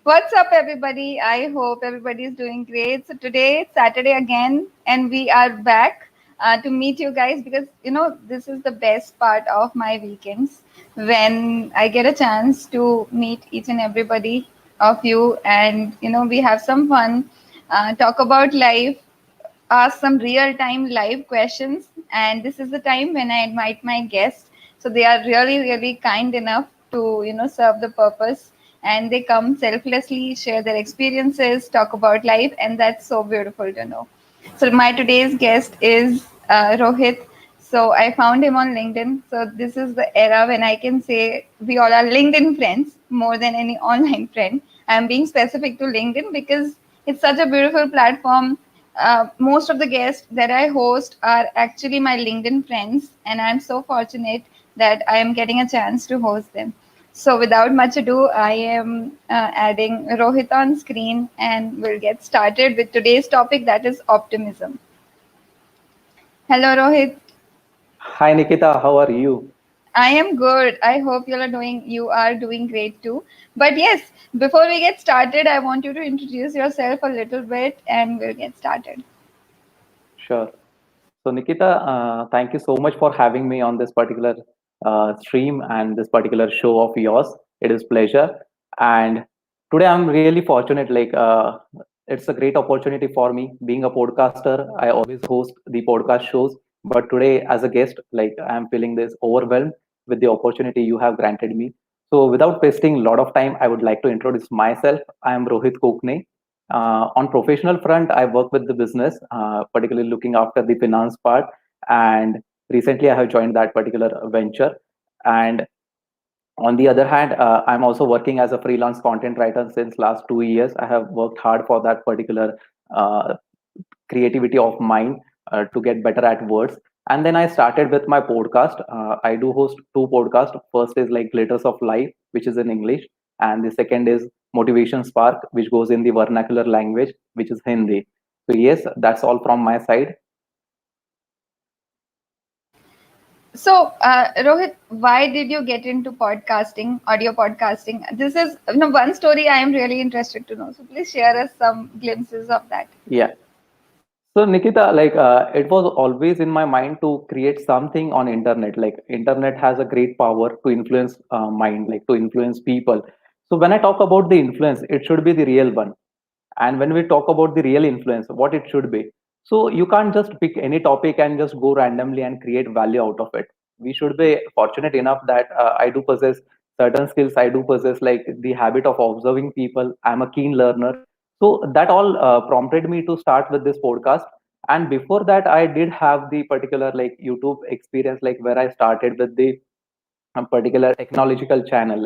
What's up, everybody? I hope everybody is doing great. So today it's Saturday again, and we are back to meet you guys because this is the best part of my weekends when I get a chance to meet each and everybody of you, and we have some fun, talk about life, ask some real time live questions. And this is the time when I invite my guests. So they are really, really kind enough to, serve the purpose. And they come selflessly, share their experiences, talk about life. And that's so beautiful to know. So my today's guest is Rohit. So I found him on LinkedIn. So this is the era when I can say we all are LinkedIn friends more than any online friend. I'm being specific to LinkedIn because it's such a beautiful platform. Most of the guests that I host are actually my LinkedIn friends, and I'm so fortunate that I am getting a chance to host them. So, without much ado, I am adding Rohit on screen, and we'll get started with today's topic, that is optimism. Hello, Rohit. Hi Nikita, how are you? I am good. I hope you are doing great too. But yes, before we get started, I want you to introduce yourself a little bit, and we'll get started. Sure. So Nikita, thank you so much for having me on this particular stream and this particular show of yours. It is pleasure. And today I'm really fortunate. It's a great opportunity for me. Being a podcaster, I always host the podcast shows. But today, as a guest, I'm feeling this overwhelmed with the opportunity you have granted me. So without wasting a lot of time, I would like to introduce myself. I am Rohit Kokane. On professional front, I work with the business, particularly looking after the finance part. And recently, I have joined that particular venture. And on the other hand, I'm also working as a freelance content writer since last 2 years. I have worked hard for that particular uh, creativity of mine to get better at words. And then I started with my podcast. I do host two podcasts. First is like Glitters of Life, which is in English, and the second is Motivation Spark, which goes in the vernacular language, which is Hindi. So yes, that's all from my side. So, Rohit, why did you get into podcasting, audio podcasting? This is one story I am really interested to know. So, please share us some glimpses of that. Yeah. So Nikita, it was always in my mind to create something on internet. Like internet has a great power to influence mind, like to influence people. So when I talk about the influence, it should be the real one. And when we talk about the real influence, what it should be. So you can't just pick any topic and just go randomly and create value out of it. We should be fortunate enough that I do possess certain skills. I do possess like the habit of observing people. I'm a keen learner. So that all prompted me to start with this podcast. And before that, I did have the particular like YouTube experience, like where I started with the a particular technological channel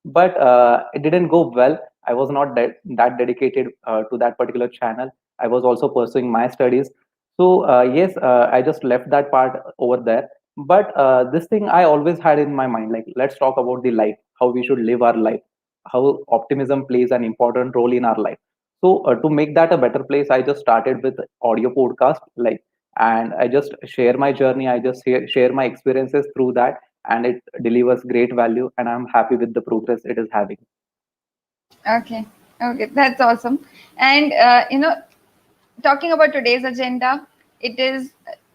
but it didn't go well. I was not that dedicated to that particular channel. I was also pursuing my studies. So yes, I just left that part over there. But this thing I always had in my mind, like let's talk about the life, how we should live our life, how optimism plays an important role in our life. So to make that a better place, I just started with audio podcast, and I just share my journey. I just share my experiences through that, and it delivers great value, and I'm happy with the progress it is having. Okay, okay, that's awesome. And talking about today's agenda, it is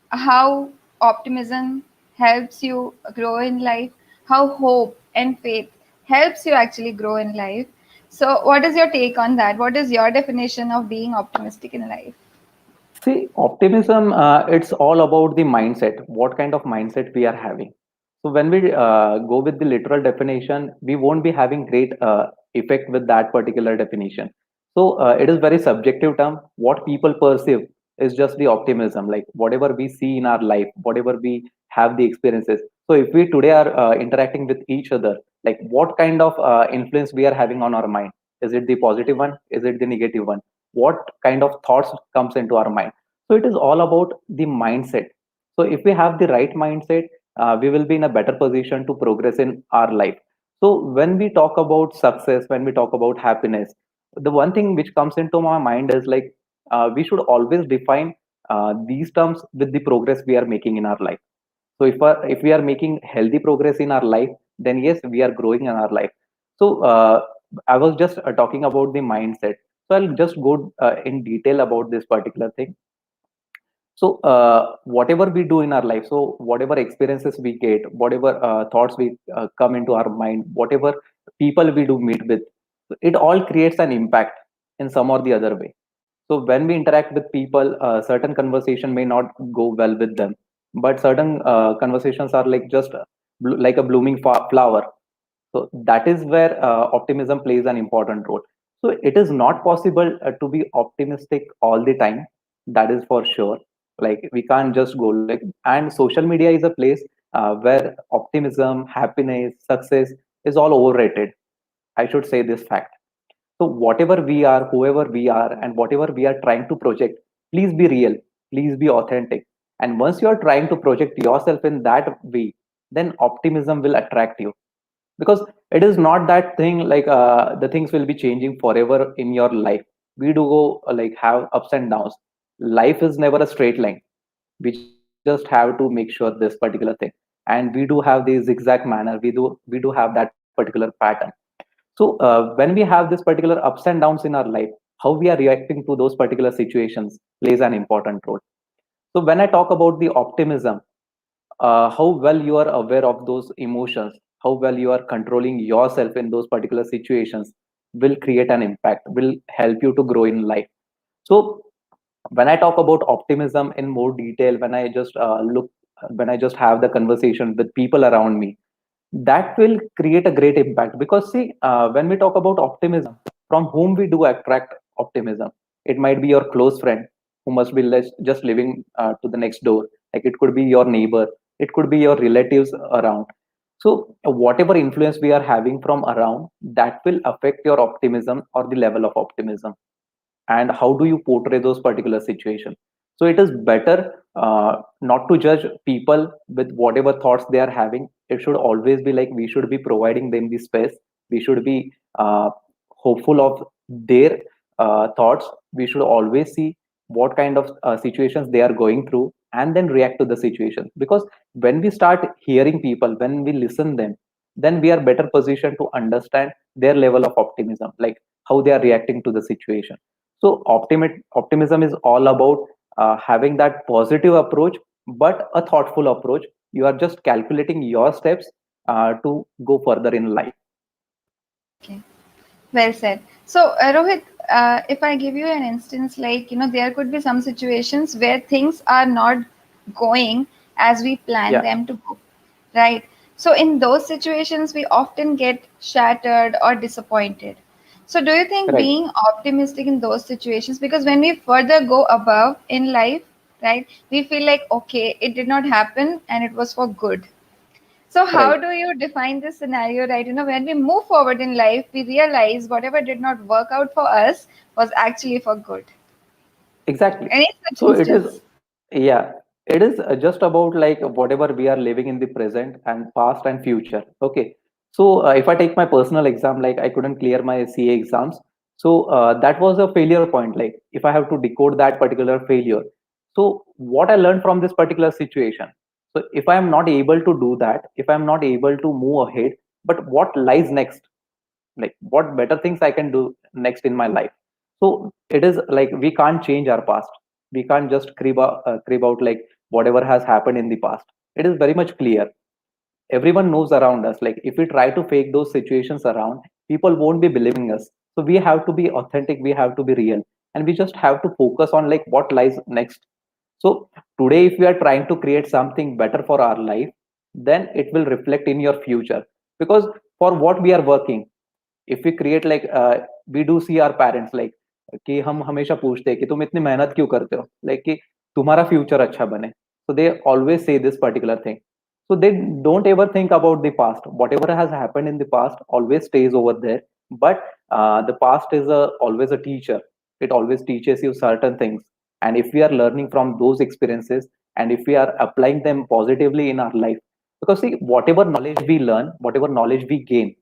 how optimism helps you grow in life, how hope and faith helps you actually grow in life. So, what is your take on that? What is your definition of being optimistic in life? See, optimism, it's all about the mindset, what kind of mindset we are having. So when we go with the literal definition, we won't be having great effect with that particular definition. So it is very subjective term. What people perceive is just the optimism, like whatever we see in our life, whatever we have the experiences. So if we today are interacting with each other, like what kind of influence we are having on our mind? Is it the positive one? Is it the negative one? What kind of thoughts comes into our mind? So it is all about the mindset. So if we have the right mindset, we will be in a better position to progress in our life. So when we talk about success, when we talk about happiness, the one thing which comes into my mind is like we should always define these terms with the progress we are making in our life. So if we are making healthy progress in our life, then yes, we are growing in our life. So I was just talking about the mindset. So I'll just go in detail about this particular thing. So whatever we do in our life, so whatever experiences we get, whatever thoughts we come into our mind, whatever people we do meet with, it all creates an impact in some or the other way. So when we interact with people, certain conversation may not go well with them, but certain conversations are like just like a blooming flower. So that is where optimism plays an important role. So it is not possible to be optimistic all the time. That is for sure. Like we can't just go like, and social media is a place where optimism, happiness, success is all overrated. I should say this fact. So whatever we are, whoever we are, and whatever we are trying to project, please be real, please be authentic. And once you are trying to project yourself in that way, then optimism will attract you, because it is not that thing like the things will be changing forever in your life. We do go like have ups and downs. Life is never a straight line. We just have to make sure this particular thing, and we do have the zigzag manner. We do have that particular pattern. So when we have this particular ups and downs in our life, how we are reacting to those particular situations plays an important role. So when I talk about the optimism, how well you are aware of those emotions, how well you are controlling yourself in those particular situations will create an impact, will help you to grow in life. So when I talk about optimism in more detail, when I just have the conversation with people around me, that will create a great impact. Because see, when we talk about optimism, from whom we do attract optimism, it might be your close friend who must be just living to the next door, like it could be your neighbor, it could be your relatives around. So whatever influence we are having from around, that will affect your optimism or the level of optimism, and how do you portray those particular situations. So it is better not to judge people with whatever thoughts they are having. It should always be like we should be providing them the space. We should be hopeful of their thoughts. We should always see what kind of situations they are going through, and then react to the situation. Because when we start hearing people, when we listen them, then we are better positioned to understand their level of optimism, like how they are reacting to the situation. So optimism is all about having that positive approach, but a thoughtful approach. You are just calculating your steps to go further in life. Okay. Well said. So, Rohit, if I give you an instance, like, there could be some situations where things are not going as we plan Yeah, them to go, right? So, in those situations, we often get shattered or disappointed. So, do you think right. being optimistic in those situations, because when we further go above in life, right, we feel like, okay, it did not happen and it was for good. So, how Right. do you define this scenario, right? When we move forward in life, we realize whatever did not work out for us was actually for good. Exactly. Any such So it is, instance? yeah, it is just about like whatever we are living in the present and past and future. Okay. So if I take my personal exam, like I couldn't clear my CA exams. So that was a failure point. Like if I have to decode that particular failure. So what I learned from this particular situation. So if I am not able to do that, if I'm not able to move ahead, but what lies next? Like what better things I can do next in my life. So it is like we can't change our past. We can't just crib out like whatever has happened in the past. It is very much clear. Everyone knows around us, like if we try to fake those situations around, people won't be believing us. So we have to be authentic, we have to be real, and we just have to focus on like what lies next. So today if we are trying to create something better for our life, then it will reflect in your future. Because for what we are working, if we create like we do see our parents like कि हम हमेशा पूछते हैं कि तुम इतनी मेहनत क्यों करते हो, like कि तुम्हारा फ्यूचर अच्छा बने. So they always say this particular thing. So they don't ever think about the past. Whatever has happened in the past always stays over there. But the past is always a teacher. It always teaches you certain things. And if we are learning from those experiences, and if we are applying them positively in our life, because see, whatever knowledge we learn, whatever knowledge we gain,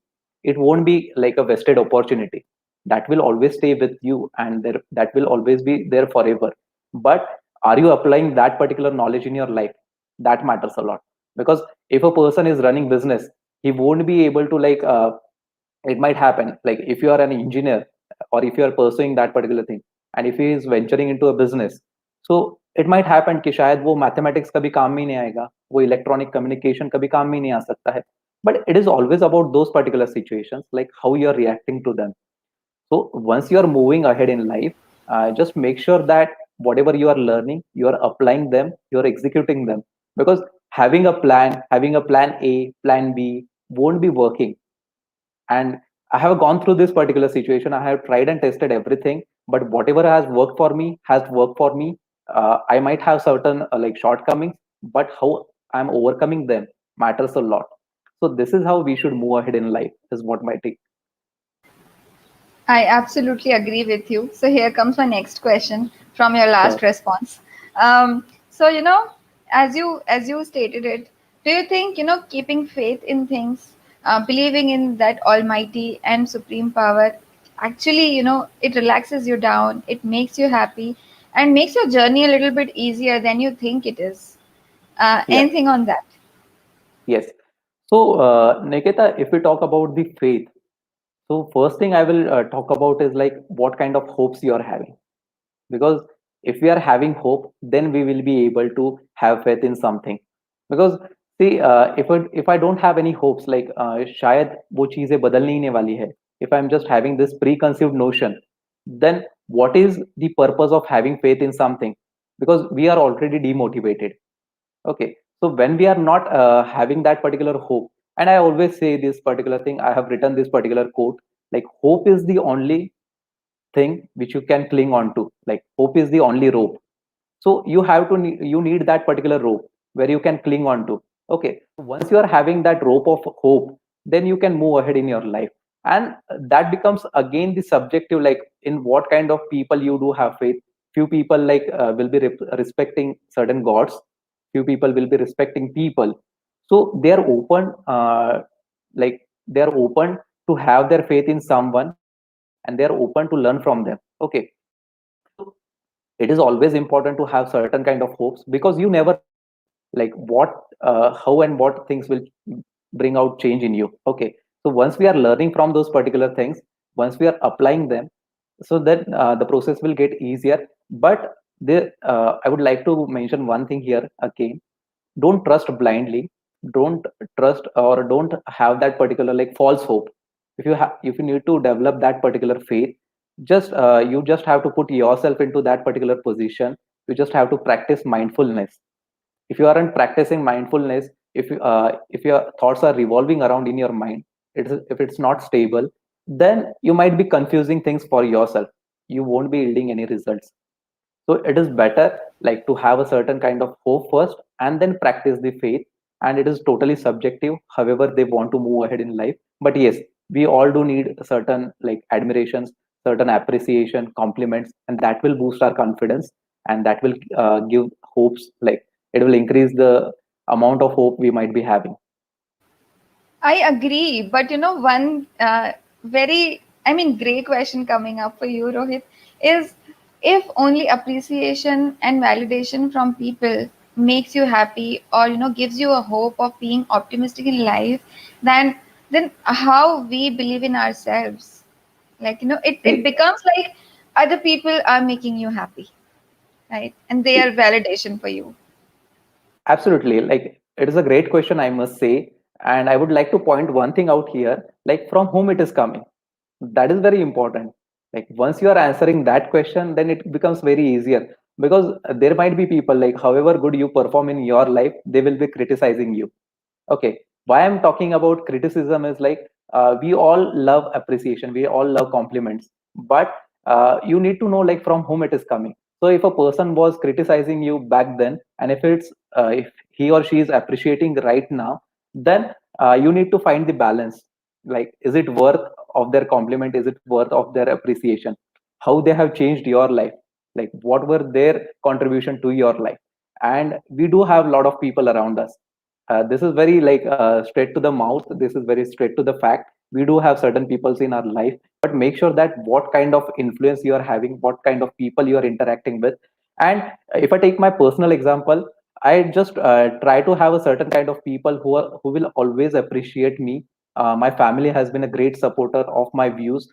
it won't be like a vested opportunity. That will always stay with you, and there, that will always be there forever. But are you applying that particular knowledge in your life? That matters a lot. Because if a person is running business, he won't be able to like It might happen, like if you are an engineer or if you are pursuing that particular thing, and if he is venturing into a business, so it might happen कि शायद वो mathematics कभी काम में ही नहीं आएगा, वो electronic communication कभी काम में ही नहीं आ सकता है. But it is always about those particular situations, like how you are reacting to them. So once you are moving ahead in life, just make sure that whatever you are learning, you are applying them, you are executing them. Because having a plan A, plan B won't be working. And I have gone through this particular situation. I have tried and tested everything, but whatever has worked for me has worked for me. I might have certain like shortcomings, but how I'm overcoming them matters a lot. So this is how we should move ahead in life, is what my take. I absolutely agree with you. So here comes my next question from your last Sure. response. So as you stated it, do you think keeping faith in things, believing in that Almighty and supreme power, actually it relaxes you down, it makes you happy, and makes your journey a little bit easier than you think it is. Yeah. Anything on that? Yes. So, Nikita, if we talk about the faith, so first thing I will talk about is like what kind of hopes you are having. Because if we are having hope, then we will be able to have faith in something. Because see, if I don't have any hopes, like शायद वो चीजें बदलने ही नहीं वाली है. If I'm just having this preconceived notion, then what is the purpose of having faith in something? Because we are already demotivated. Okay, so when we are not having that particular hope, and I always say this particular thing, I have written this particular quote, like hope is the only thing which you can cling on to. Like hope is the only rope. So you need that particular rope where you can cling on to. Okay, once you are having that rope of hope, then you can move ahead in your life. And that becomes again the subjective, like in what kind of people you do have faith. Few people like will be respecting certain gods, few people will be respecting people, so they are open, like they are open to have their faith in someone, and they are open to learn from them. Okay, so it is always important to have certain kind of hopes, because you never know like what how and what things will bring out change in you. Okay, so once we are learning from those particular things, once we are applying them, so that the process will get easier. But I would like to mention one thing here again. Don't trust blindly. Don't trust or don't have that particular like false hope. If you need to develop that particular faith, just you just have to put yourself into that particular position. You just have to practice mindfulness. If you aren't practicing mindfulness, if your thoughts are revolving around in your mind, if it's not stable, then you might be confusing things for yourself. You won't be yielding any results. So it is better like to have a certain kind of hope first and then practice the faith. And it is totally subjective however they want to move ahead in life. But yes, we all do need certain like admirations, certain appreciation, compliments, and that will boost our confidence, and that will give hopes, like it will increase the amount of hope we might be having. I agree, but one great question coming up for you, Rohit, is if only appreciation and validation from people makes you happy, or gives you a hope of being optimistic in life, then how we believe in ourselves? Like it See, becomes like other people are making you happy, right? And they are see, validation for you. absolutely. Like it is a great question, I must say. And I would like to point one thing out here, like from whom it is coming. That is very important. Like once you are answering that question, then it becomes very easier, because there might be people like however good you perform in your life, they will be criticizing you. Okay, why I'm talking about criticism is like we all love appreciation, we all love compliments, but you need to know like from whom it is coming. So if a person was criticizing you back then, and if he or she is appreciating right now, then you need to find the balance. Like is it worth of their compliment, is it worth of their appreciation, how they have changed your life, like what were their contribution to your life. And we do have a lot of people around us. This is very like straight to the mouth, this is very straight to the fact. We do have certain peoples in our life, but make sure that what kind of influence you are having, what kind of people you are interacting with. And if I take my personal example, I just try to have a certain kind of people who will always appreciate me, My family has been a great supporter of my views.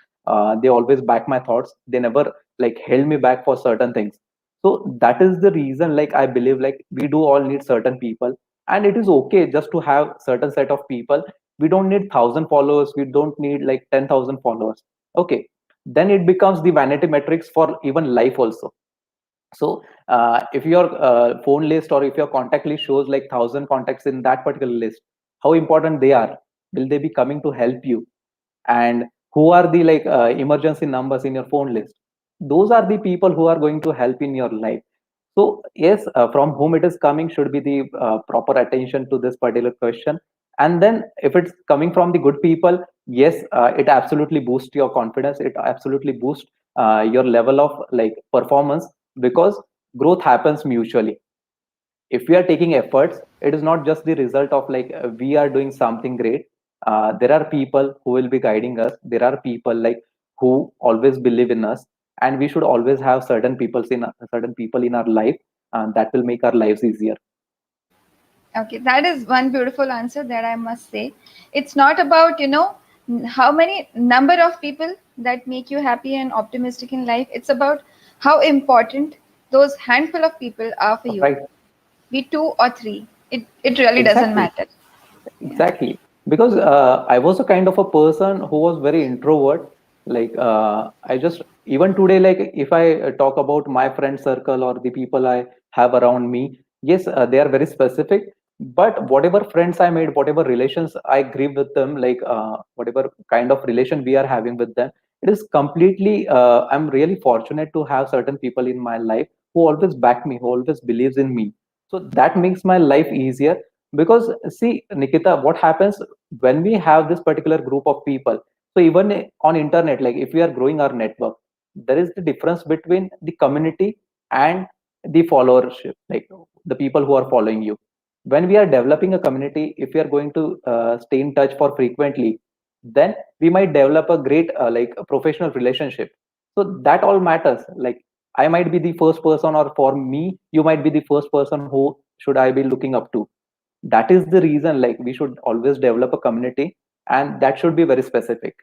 They always back my thoughts. They never like held me back for certain things. So that is the reason, like I believe, like we do all need certain people, and it is okay just to have certain set of people. We don't need 1,000 followers. We don't need like 10,000 followers. Okay, then it becomes the vanity metrics for even life also. So if your phone list or if your contact list shows like 1,000 contacts in that particular list, how important they are? Will they be coming to help you? And who are the like emergency numbers in your phone list? Those are the people who are going to help in your life. So yes, from whom it is coming should be the proper attention to this particular question. And then if it's coming from the good people, yes, it absolutely boosts your confidence. It absolutely boosts your level of like performance, because growth happens mutually. If we are taking efforts, it is not just the result of like we are doing something great. There are people who will be guiding us. There are people like who always believe in us, and we should always have certain people in our life, and that will make our lives easier. Okay, that is one beautiful answer that I must say. It's not about, how many number of people that make you happy and optimistic in life. It's about how important those handful of people are for you. Right. Be two or three. It really doesn't Exactly. matter. Yeah. Exactly. Because I was a kind of a person who was very introvert. Like I just even today, like if I talk about my friend circle or the people I have around me, yes, they are very specific. But whatever friends I made, whatever relations I grieve with them, like whatever kind of relation we are having with them, it is completely. I'm really fortunate to have certain people in my life who always back me, who always believes in me. So that makes my life easier. Because see, Nikita, what happens when we have this particular group of people? So even on internet, like if we are growing our network, there is the difference between the community and the followership, like the people who are following you. When we are developing a community, if we are going to stay in touch for frequently, then we might develop a great like a professional relationship. So that all matters. Like I might be the first person, or for me you might be the first person who should I be looking up to. That is the reason, like we should always develop a community, and that should be very specific.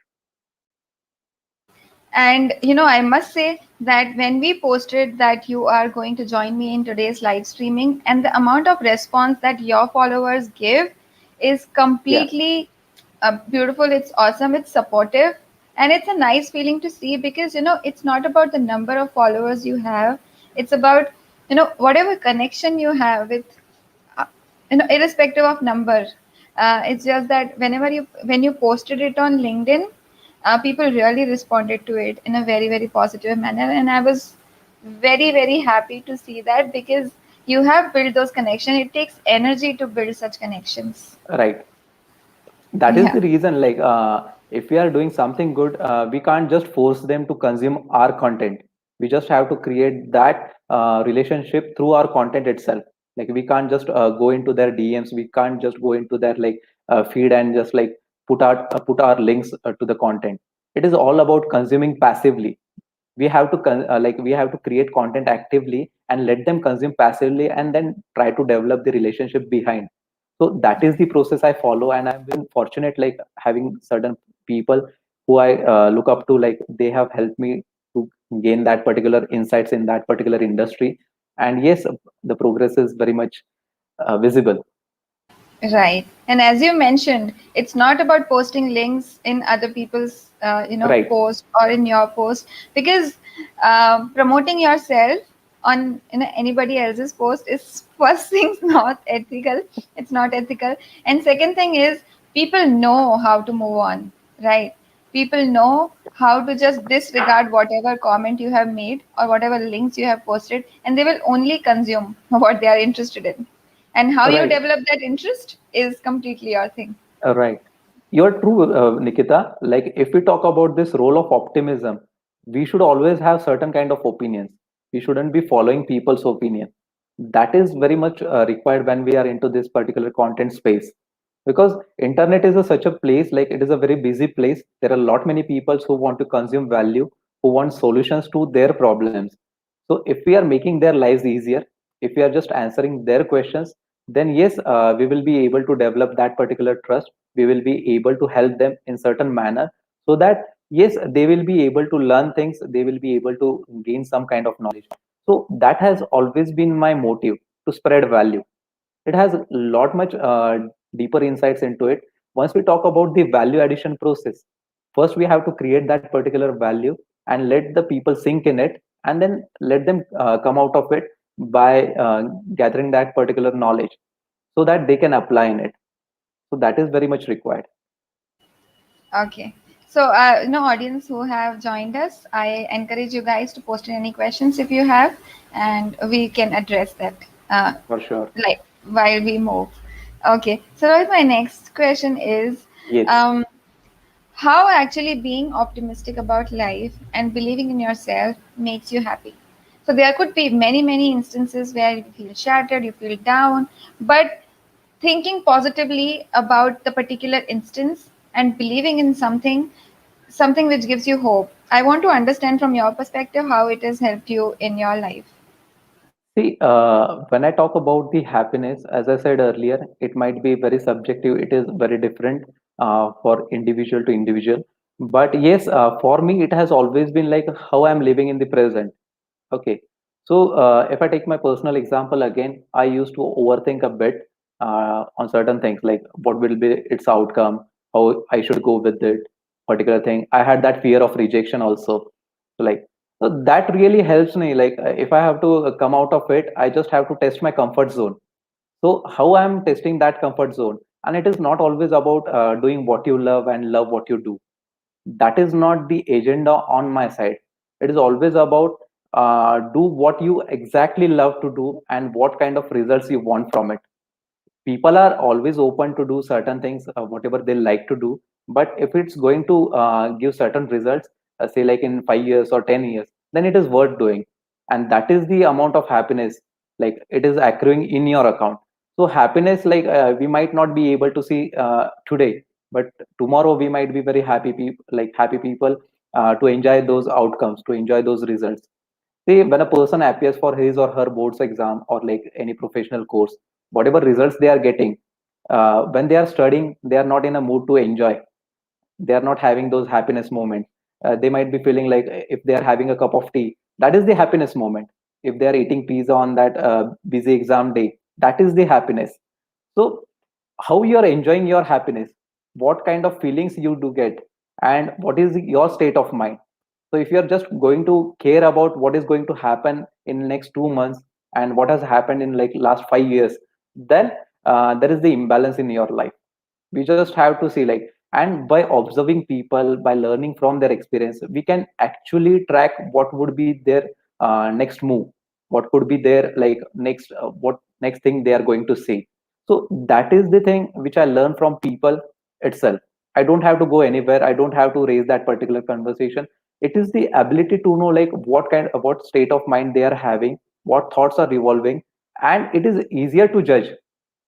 And I must say that when we posted that you are going to join me in today's live streaming, and the amount of response that your followers give is Yeah. completely beautiful. It's awesome. It's supportive. And it's a nice feeling to see because, it's not about the number of followers you have. It's about, whatever connection you have with, uh, irrespective of number. It's just that when you posted it on LinkedIn, people really responded to it in a very very positive manner, and I was very very happy to see that because you have built those connections. It takes energy to build such connections. Right. That is Yeah. the reason, like if we are doing something good, we can't just force them to consume our content. We just have to create that relationship through our content itself. Like we can't just go into their DMs. We can't just go into their like feed and just like put our links to the content. It is all about consuming passively. We have to like we have to create content actively and let them consume passively, and then try to develop the relationship behind. So that is the process I follow, and I've been fortunate like having certain people who I look up to. Like they have helped me to gain that particular insights in that particular industry. And yes, the progress is very much visible. Right. And as you mentioned, it's not about posting links in other people's, Right. post or in your post, because promoting yourself on anybody else's post is first thing not ethical. It's not ethical. And second thing is people know how to move on, right? People know how to just disregard whatever comment you have made or whatever links you have posted, and they will only consume what they are interested in. And how you Right. develop that interest is completely your thing. Right. You're true, Nikita. Like, if we talk about this role of optimism, we should always have certain kind of opinions. We shouldn't be following people's opinion. That is very much required when we are into this particular content space. Because internet is such a place, like it is a very busy place. There are a lot many people who want to consume value, who want solutions to their problems. So if we are making their lives easier, if we are just answering their questions, then yes, we will be able to develop that particular trust. we will be able to help them in certain manner, so that yes, they will be able to learn things, they will be able to gain some kind of knowledge. So that has always been my motive, to spread value. It has a lot much deeper insights into it. Once we talk about the value addition process, first we have to create that particular value and let the people sink in it, and then let them come out of it by gathering that particular knowledge, so that they can apply in it. So that is very much required. Okay. So, audience who have joined us, I encourage you guys to post in any questions if you have, and we can address that For sure. like while we move. Okay. So, Rohit, my next question is, Yes. um, how actually being optimistic about life and believing in yourself makes you happy? So, there could be many, many instances where you feel shattered, you feel down, but thinking positively about the particular instance and believing in something which gives you hope. I want to understand from your perspective how it has helped you in your life. See, when I talk about the happiness, as I said earlier, it might be very subjective. It is very different for individual to individual. But yes, for me, it has always been like how I'm living in the present. Okay. So if I take my personal example again, I used to overthink a bit on certain things, like what will be its outcome, how I should go with it, particular thing. I had that fear of rejection also. So like, so that really helps me. Like if I have to come out of it, I just have to test my comfort zone. So how I'm testing that comfort zone, and it is not always about doing what you love and love what you do. That is not the agenda on my side. It is always about do what you exactly love to do and what kind of results you want from it. People are always open to do certain things, whatever they like to do, but if it's going to give certain results, say like in 5 years or 10 years, then it is worth doing. And that is the amount of happiness, like it is accruing in your account. So happiness, like we might not be able to see today, but tomorrow we might be very happy people, like happy people, to enjoy those outcomes, to enjoy those results. See, when a person appears for his or her boards exam or like any professional course, whatever results they are getting, when they are studying, they are not in a mood to enjoy. They are not having those happiness moments. They might be feeling like if they are having a cup of tea, that is the happiness moment. If they are eating pizza on that busy exam day, that is the happiness. So how you are enjoying your happiness, what kind of feelings you do get, and what is your state of mind. So if you are just going to care about what is going to happen in next 2 months and what has happened in like last 5 years, then there is the imbalance in your life. We just have to see like, and by observing people, by learning from their experience, we can actually track what would be their next move, what could be their like next what next thing they are going to say. So that is the thing which I learn from people itself. I don't have to go anywhere, I don't have to raise that particular conversation. It is the ability to know like what state of mind they are having, what thoughts are revolving, and it is easier to judge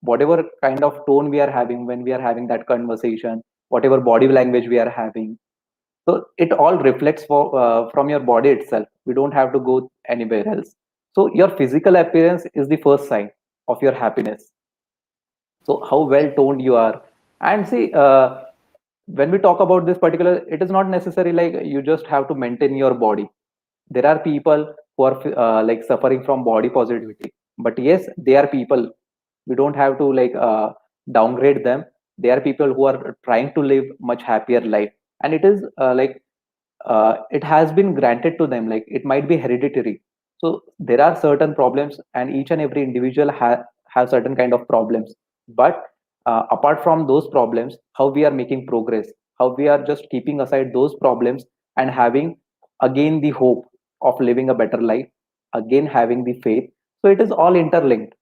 whatever kind of tone we are having when we are having that conversation, whatever body language we are having. So it all reflects from your body itself. We don't have to go anywhere else. So your physical appearance is the first sign of your happiness. So how well toned you are. And see, when we talk about this particular, it is not necessary like you just have to maintain your body. There are people who are like suffering from body positivity, but yes, they are people. We don't have to like downgrade them. They are people who are trying to live much happier life, and it is it has been granted to them, like it might be hereditary. So there are certain problems, and each and every individual have certain kind of problems. But apart from those problems, how we are making progress, how we are just keeping aside those problems and having again the hope of living a better life, again having the faith. So it is all interlinked.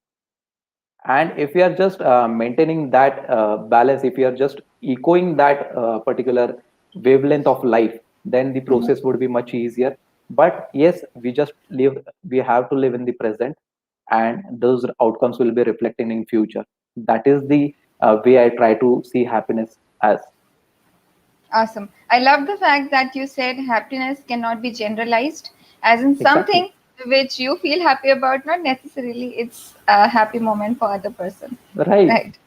And if we are just maintaining that balance, if we are just echoing that particular wavelength of life, then the process would be much easier. But yes, we have to live in the present, and those outcomes will be reflecting in future. That is the way I try to see happiness as. Awesome. I love the fact that you said happiness cannot be generalized, as in Exactly. something which you feel happy about, not necessarily it's a happy moment for other person. Right. Right.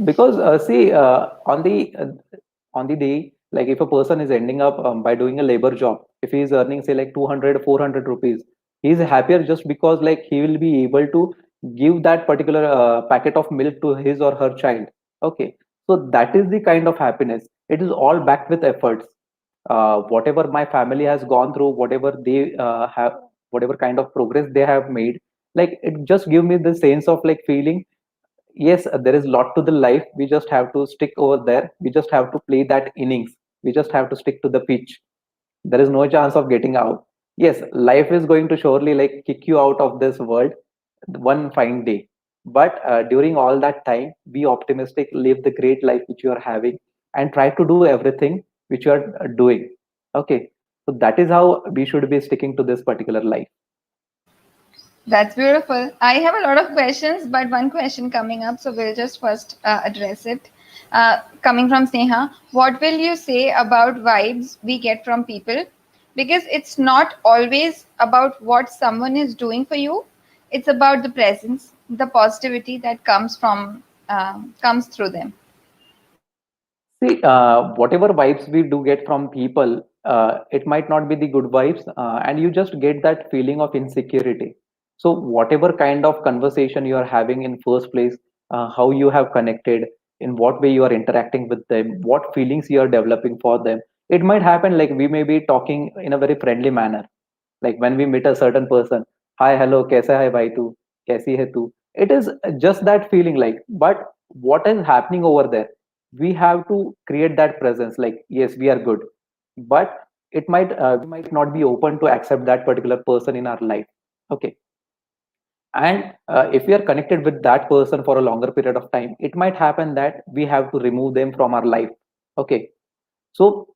Because see on the day, like if a person is ending up by doing a labor job, if he is earning say like 200, 400 rupees, he is happier just because like he will be able to give that particular packet of milk to his or her child. Okay, so that is the kind of happiness. It is all backed with efforts. Whatever my family has gone through, whatever they have, whatever kind of progress they have made, like it just give me the sense of like feeling, yes, there is lot to the life. We just have to stick over there. We just have to play that innings. We just have to stick to the pitch. There is no chance of getting out. Yes, life is going to surely like kick you out of this world one fine day. But during all that time, be optimistic, live the great life which you are having, and try to do everything which you are doing. Okay, so that is how we should be sticking to this particular life. That's beautiful. I have a lot of questions, but one question coming up, so we'll just first address it. Coming from Sneha, what will you say about vibes we get from people? Because it's not always about what someone is doing for you; it's about the presence, the positivity that comes through them. See, whatever vibes we do get from people, it might not be the good vibes, and you just get that feeling of insecurity. So, whatever kind of conversation you are having in first place, how you have connected, in what way you are interacting with them, what feelings you are developing for them, it might happen like we may be talking in a very friendly manner, like when we meet a certain person, hi, hello, kaisa hai bhai tu, kaisi hai tu. It is just that feeling, like, but what is happening over there, we have to create that presence, like yes, we are good, but it might we might not be open to accept that particular person in our life. Okay, and if we are connected with that person for a longer period of time, it might happen that we have to remove them from our life. Okay, so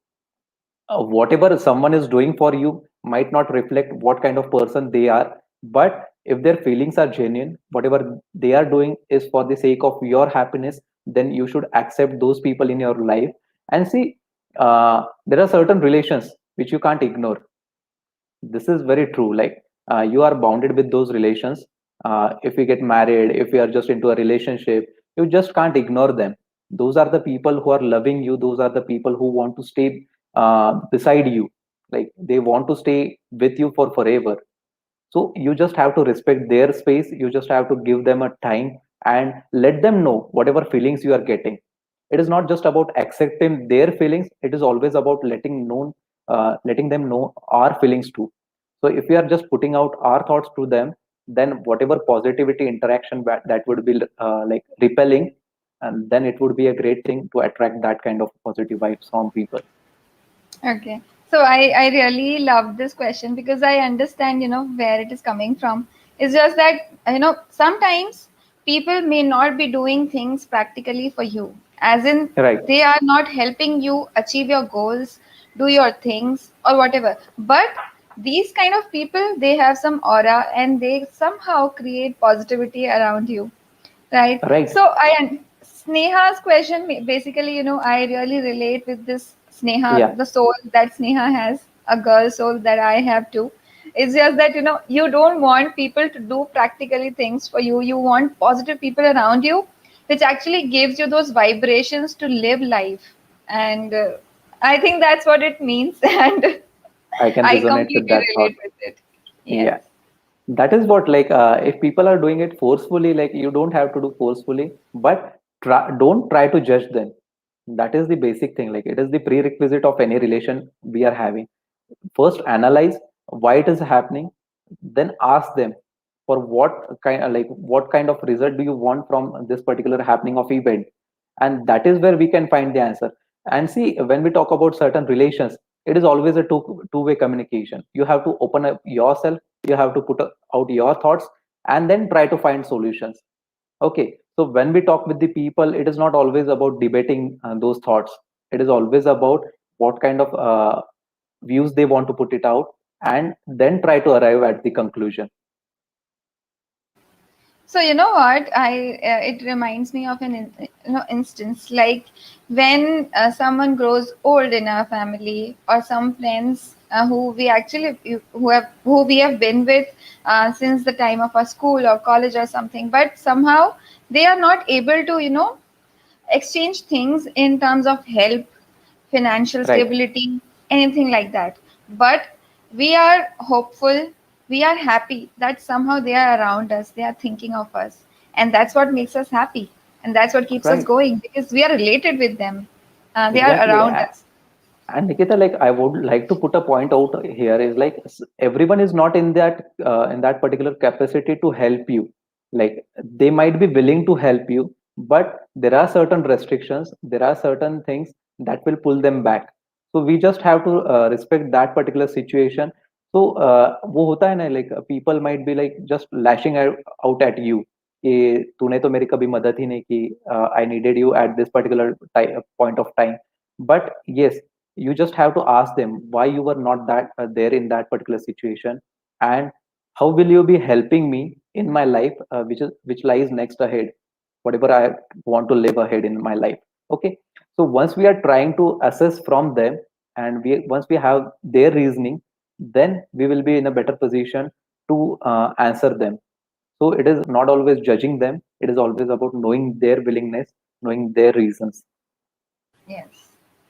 whatever someone is doing for you might not reflect what kind of person they are, but if their feelings are genuine, whatever they are doing is for the sake of your happiness, then you should accept those people in your life. And see, there are certain relations which you can't ignore. This is very true. Like you are bounded with those relations. If we get married, if we are just into a relationship, you just can't ignore them. Those are the people who are loving you. Those are the people who want to stay beside you. Like they want to stay with you for forever. So you just have to respect their space. You just have to give them a time and let them know whatever feelings you are getting. It is not just about accepting their feelings. It is always about letting them know our feelings too. So if we are just putting out our thoughts to them, then whatever positivity interaction that would be like repelling, and then it would be a great thing to attract that kind of positive vibes from people. Okay. So I really love this question because I understand, where it is coming from. It's just that, sometimes people may not be doing things practically for you, as in Right, they are not helping you achieve your goals, do your things, or whatever. But these kind of people, they have some aura and they somehow create positivity around you. Right. right, So Sneha's question basically, I really relate with this yeah. Sneha, the soul that Sneha has, a girl soul that I have too. It's just that, you don't want people to do practically things for you. You want positive people around you, which actually gives you those vibrations to live life. And I think that's what it means. And I can I resonate with completely that thought. relate with it. Yes. Yeah. That is what, like if people are doing it forcefully, like you don't have to do forcefully, but don't try to judge them. That is the basic thing. Like it is the prerequisite of any relation we are having. First analyze why it is happening, then ask them for what kind of result do you want from this particular happening of event, and that is where we can find the answer. And see, when we talk about certain relations, it is always a two-way communication. You have to open up yourself, you have to put out your thoughts, and then try to find solutions. Okay, so when we talk with the people, it is not always about debating those thoughts. It is always about what kind of views they want to put it out, and then try to arrive at the conclusion. So you know what? It reminds me of an instance like when someone grows old in our family, or some friends who we have been with since the time of our school or college or something, but somehow they are not able to exchange things in terms of help, financial Right. stability, anything like that. But we are hopeful, we are happy that somehow they are around us, they are thinking of us. And that's what makes us happy. And that's what keeps us Right. going because we are related with them. They are Exactly. around us. And Nikita, like I would like to put a point out here is like everyone is not in that particular capacity to help you. Like they might be willing to help you, but there are certain restrictions, there are certain things that will pull them back. So we just have to respect that particular situation. So वो होता है ना, like people might be like just lashing out at you कि तूने तो मेरी कभी मदद ही नहीं की, I needed you at this particular point of time. But yes, you just have to ask them why you were not that there in that particular situation, and how will you be helping me in my life, which lies next ahead, whatever I want to live ahead in my life. Okay. So once we are trying to assess from them, and once we have their reasoning, then we will be in a better position to answer them. So it is not always judging them, it is always about knowing their willingness, knowing their reasons. Yes,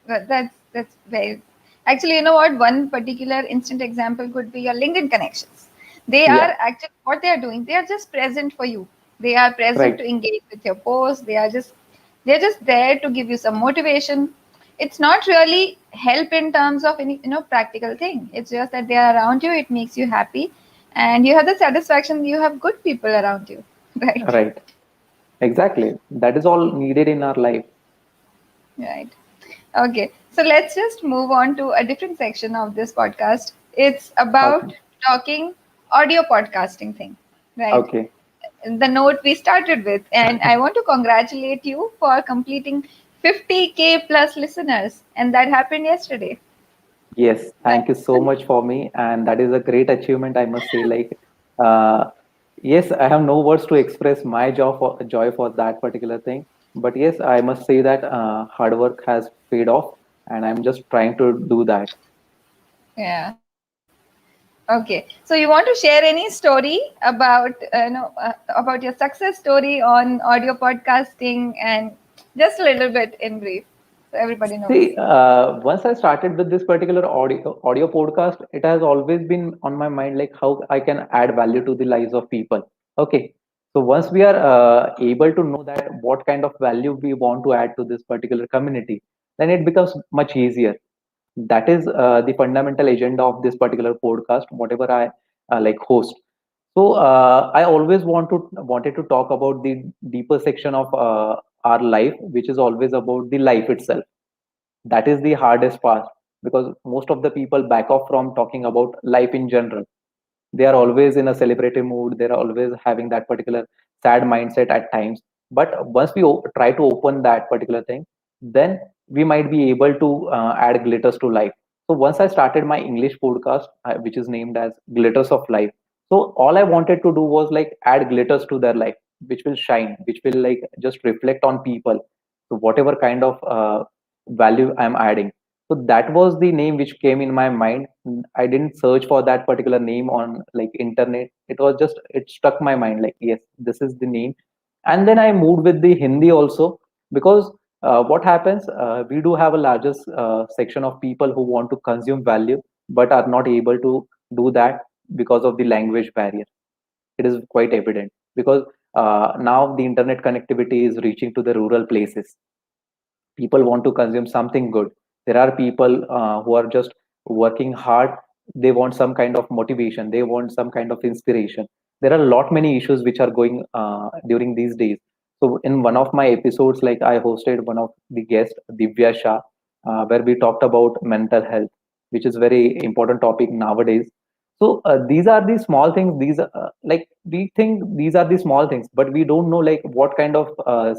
that's very. Actually, you know what? One particular instant example could be your LinkedIn connections. They are Yeah. actually what they are doing. They are just present for you. They are present Right. to engage with your posts. They're just there to give you some motivation. It's not really help in terms of any practical thing. It's just that they are around you. It makes you happy, and you have the satisfaction. You have good people around you, right? Right. Exactly. That is all needed in our life. Right. Okay, so let's just move on to a different section of this podcast. It's about Okay. talking audio podcasting thing, right? Okay. The note we started with, and I want to congratulate you for completing 50K plus listeners, and that happened yesterday. Yes. Thank you so much for me. And that is a great achievement, I must say. Like, uh, yes, I have no words to express my joy for that particular thing. But yes, I must say that hard work has paid off, and I'm just trying to do that. Yeah. Okay. So you want to share any story about your success story on audio podcasting and just a little bit in brief, so everybody knows. See, once I started with this particular audio podcast, it has always been on my mind, like how I can add value to the lives of people. Okay, so once we are able to know that what kind of value we want to add to this particular community, then it becomes much easier. That is the fundamental agenda of this particular podcast, whatever I like host. So I always wanted to talk about the deeper section of our life, which is always about the life itself. That is the hardest part, because most of the people back off from talking about life in general. They are always in a celebratory mood, they're always having that particular sad mindset at times. But once we try to open that particular thing, then we might be able to add glitters to life. So once I started my English podcast, which is named as Glitters of Life, so all I wanted to do was like add glitters to their life, which will shine, which will like just reflect on people. So whatever kind of value I'm adding, so that was the name which came in my mind. I didn't search for that particular name on like internet. It was just, it struck my mind like, yes, this is the name. And then I moved with the Hindi also, because what happens, we do have a largest section of people who want to consume value but are not able to do that because of the language barrier. It is quite evident, because now the internet connectivity is reaching to the rural places. People want to consume something good. There are people who are just working hard. They want some kind of motivation, they want some kind of inspiration. There are a lot many issues which are going during these days. So in one of my episodes, like I hosted one of the guests, Divya Shah, where we talked about mental health, which is very important topic nowadays. So these are the small things, these like we think these are the small things, but we don't know like what kind of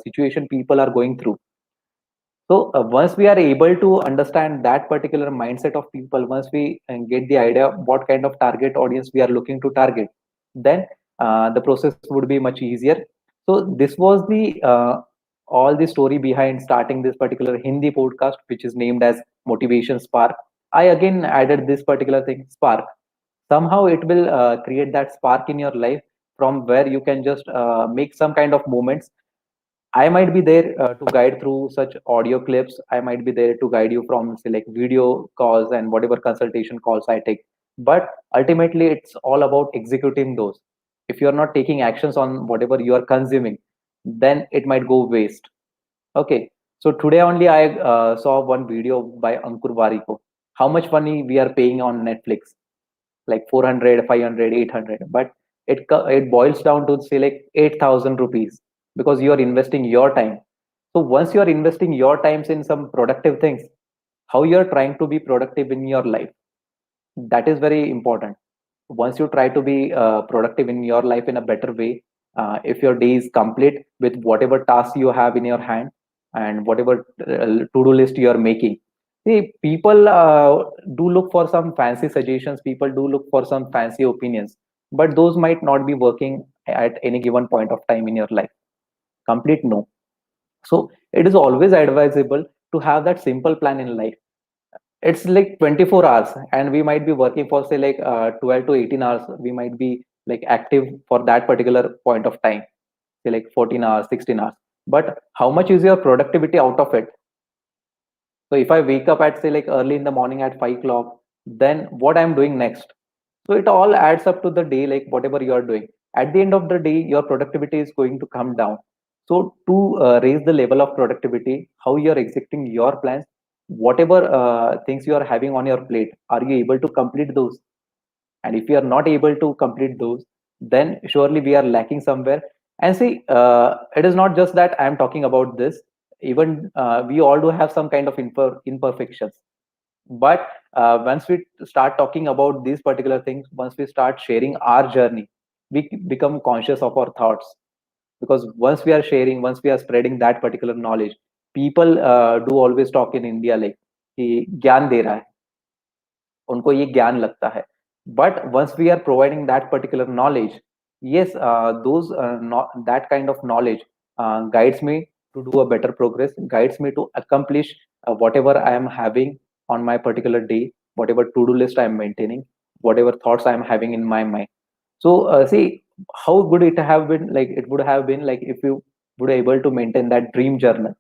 situation people are going through. So once we are able to understand that particular mindset of people, once we get the idea of what kind of target audience we are looking to target, then the process would be much easier. So this was the all the story behind starting this particular Hindi podcast, which is named as Motivation Spark. I again added this particular thing, spark. Somehow it will create that spark in your life, from where you can just make some kind of moments. I might be there to guide through such audio clips. I might be there to guide you from say like video calls and whatever consultation calls I take. But ultimately, it's all about executing those. If you're not taking actions on whatever you are consuming, then it might go waste. Okay. So today only I saw one video by Ankur Wariko. How much money we are paying on Netflix? Like 400, 500, 800. But it boils down to say like 8,000 rupees because you are investing your time. So once you are investing your times in some productive things, how you are trying to be productive in your life, that is very important. Once you try to be productive in your life in a better way, if your day is complete with whatever tasks you have in your hand and whatever to-do list you are making. See, people do look for some fancy suggestions, people do look for some fancy opinions, but those might not be working at any given point of time in your life. Complete no. So it is always advisable to have that simple plan in life. It's like 24 hours and we might be working for say like 12 to 18 hours. We might be like active for that particular point of time, say like 14 hours, 16 hours. But how much is your productivity out of it? So if I wake up at say like early in the morning at 5 o'clock, then what I'm doing next? So it all adds up to the day, like whatever you are doing. At the end of the day, your productivity is going to come down. So to raise the level of productivity, how you are executing your plans, whatever things you are having on your plate, are you able to complete those? And if you are not able to complete those, then surely we are lacking somewhere. And see, it is not just that I am talking about this. Even we all do have some kind of imperfections, but once we start talking about these particular things, once we start sharing our journey, we become conscious of our thoughts. Because once we are sharing, once we are spreading that particular knowledge, people do always talk in India like कि ज्ञान दे रहा है, उनको ये ज्ञान लगता है. But once we are providing that particular knowledge, yes, those that kind of knowledge guides me to do a better progress, guides me to accomplish whatever I am having on my particular day, whatever to-do list I am maintaining, whatever thoughts I am having in my mind. So see, how good it have been, like it would have been like if you would able to maintain that dream journal.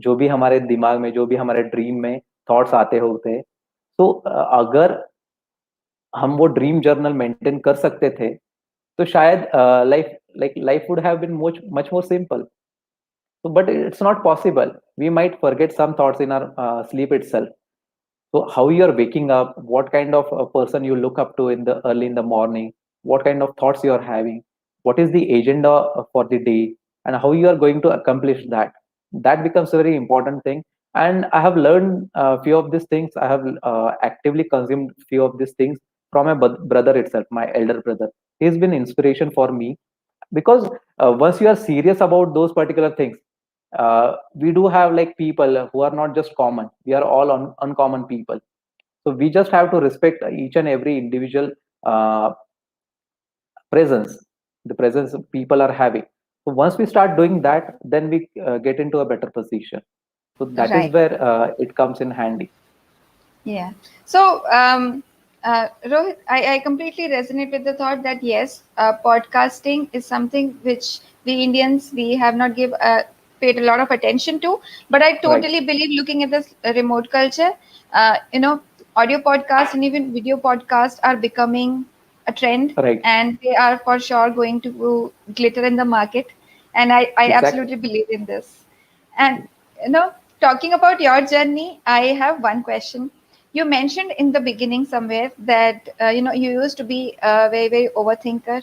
जो भी हमारे दिमाग में, जो भी हमारे dream में thoughts आते होते हैं, तो अगर हम वो ड्रीम जर्नल मेंटेन कर सकते थे, तो शायद life would have been much much more simple. So, but it's not possible. We might forget some thoughts in our sleep itself. So how you are waking up, what kind of a person you look up to in the early in the morning, what kind of thoughts you are having, what is the agenda for the day, and how you are going to accomplish that. That becomes a very important thing. And I have learned a few of these things. I have actively consumed few of these things from my brother itself, my elder brother. He's been inspiration for me because once you are serious about those particular things, we do have like people who are not just common, we are all uncommon people. So we just have to respect each and every individual uh, presence, the presence people are having. So once we start doing that, then we get into a better position. So that is Right. where it comes in handy. Yeah. So, Rohit, I completely resonate with the thought that yes, podcasting is something which we Indians we have not paid a lot of attention to. But I Right. totally believe, looking at this remote culture, you know, audio podcasts and even video podcasts are becoming a trend, Right. and they are for sure going to glitter in the market. And I Exactly. absolutely believe in this. And you know, talking about your journey, I have one question. You mentioned in the beginning somewhere that you used to be a very overthinker.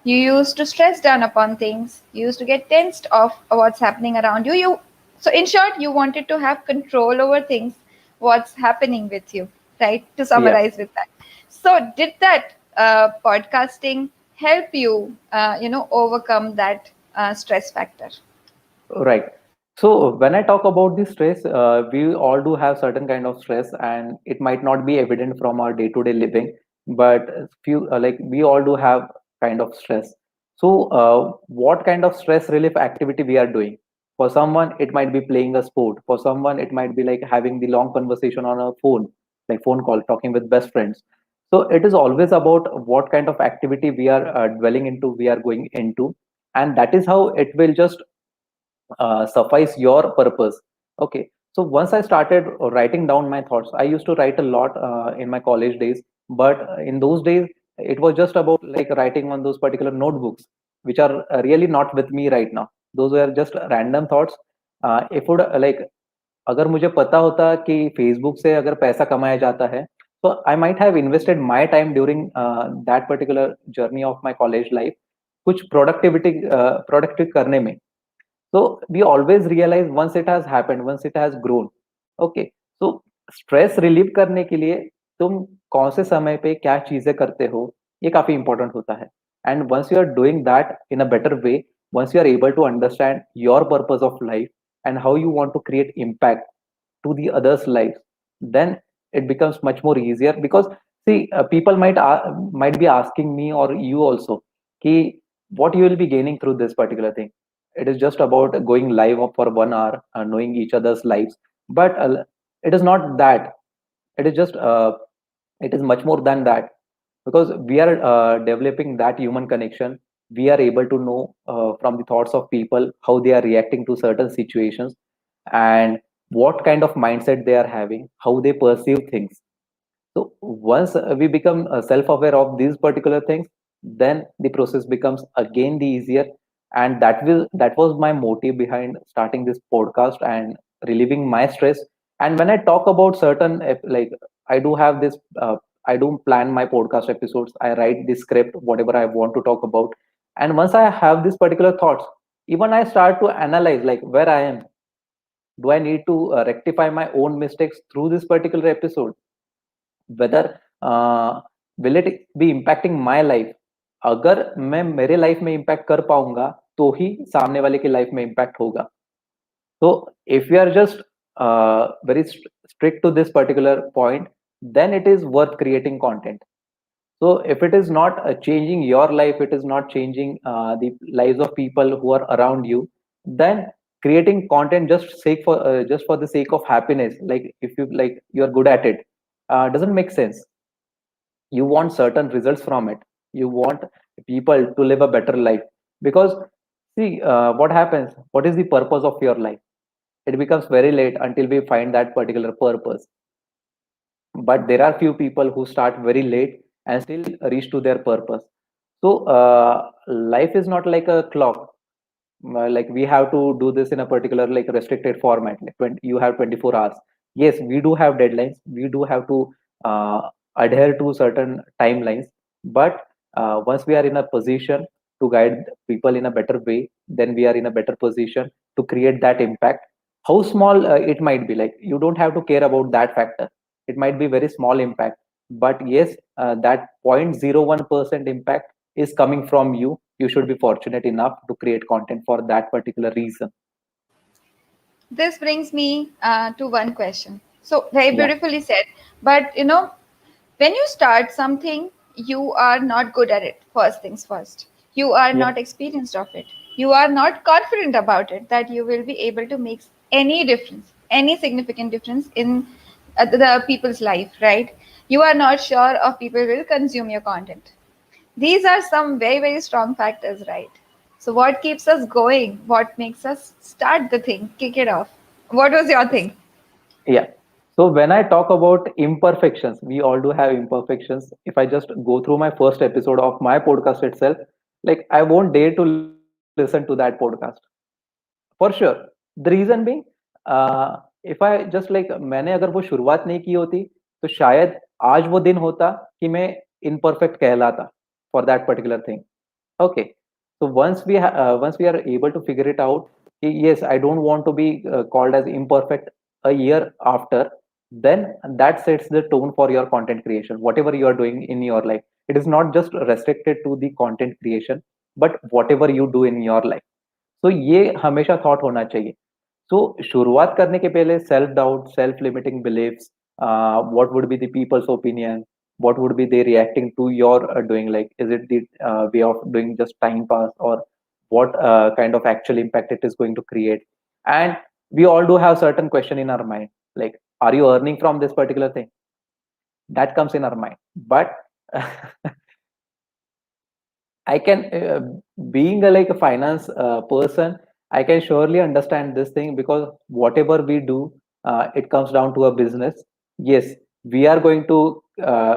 You used to stress down upon things. You used to get tensed of what's happening around you. So in short, you wanted to have control over things, what's happening with you, right? To Yes. summarize with that. So did that podcasting help you, overcome that stress factor? Right. So when I talk about the stress, we all do have certain kind of stress, and it might not be evident from our day-to-day living, but few like we all do have kind of stress. So what kind of stress relief activity we are doing? For someone, it might be playing a sport. For someone, it might be like having the long conversation on a phone, like phone call, talking with best friends. So it is always about what kind of activity we are dwelling into, we are going into, and that is how it will just suffice your purpose. Okay, so once I started writing down my thoughts, I used to write a lot in my college days, but in those days it was just about like writing on those particular notebooks, which are really not with me right now. Those were just random thoughts. If would like, अगर मुझे पता होता कि Facebook से अगर पैसा कमाया जाता है, तो I might have invested my time during that particular journey of my college life कुछ प्रोडक्टिव करने में. So we always realize once it has happened, once it has grown. Okay, so stress relieve करने के लिए तुम कौन से समय पे क्या चीजें करते हो, ये काफी important होता है. And once you are doing that in a better way, once you are able to understand your purpose of life and how you want to create impact to the others lives, then it becomes much more easier. Because see, people might be asking me or you also ki what you will be gaining through this particular thing. It is just about going live for 1 hour, knowing each other's lives, but it is not that. It is just it is much more than that, because we are developing that human connection. We are able to know from the thoughts of people how they are reacting to certain situations, and what kind of mindset they are having, how they perceive things. So once we become self-aware of these particular things, then the process becomes again the easier. And that was my motive behind starting this podcast and relieving my stress. And when I talk about certain like, I do have this I do plan my podcast episodes, I write the script whatever I want to talk about. And once I have these particular thoughts, even I start to analyze like where I am. Do I need to rectify my own mistakes through this particular episode? Whether will it be impacting my life? अगर मैं मेरे life में impact कर पाऊंगा तो ही सामने वाले की लाइफ में इम्पैक्ट होगा. So if we are just very strict to this particular point, then it is worth creating content. So if it is not changing your life, it is not changing the lives of people who are around you, then creating content just for the sake of happiness, like if you like you're good at it, doesn't make sense. You want certain results from it. You want people to live a better life. Because see, what happens, what is the purpose of your life? It becomes very late until we find that particular purpose. But there are few people who start very late and still reach to their purpose. So life is not like a clock. Like we have to do this in a particular like restricted format, like you have 24 hours. Yes, we do have deadlines, we do have to uh, adhere to certain timelines. But once we are in a position to guide people in a better way, then we are in a better position to create that impact. How small it might be, like you don't have to care about that factor. It might be very small impact, but yes, that 0.01% impact is coming from you. You should be fortunate enough to create content for that particular reason. This brings me to one question. So, very Yeah, beautifully said. But, when you start something, you are not good at it, first things first. You are yeah, not experienced of it. You are not confident about it that you will be able to make any difference, any significant difference in the people's life, right? You are not sure of people will consume your content. These are some very, very strong factors, right? So, what keeps us going? What makes us start the thing, kick it off? What was your thing? yeah. So when I talk about imperfections, we all do have imperfections. If I just go through my first episode of my podcast itself, like I won't dare to listen to that podcast for sure. The reason being, if I just like मैंने अगर वो शुरुआत नहीं की होती, तो शायद आज वो दिन होता कि मैं imperfect कहलाता for that particular thing. Okay, so once we are able to figure it out, yes, I don't want to be called as imperfect a year after. Then that sets the tone for your content creation, whatever you are doing in your life. It is not just restricted to the content creation, but whatever you do in your life. तो ये हमेशा thought होना चाहिए. सो शुरुआत करने के पहले self doubt, self limiting believes, what would be the people's opinion, what would be they reacting to your doing, like is it the way of doing just time pass, or what kind of actual impact it is going to create. And we all do have certain question in our mind, like are you earning from this particular thing? That comes in our mind. But I can being a like a finance person, I can surely understand this thing because whatever we do, it comes down to a business. Yes, we are going to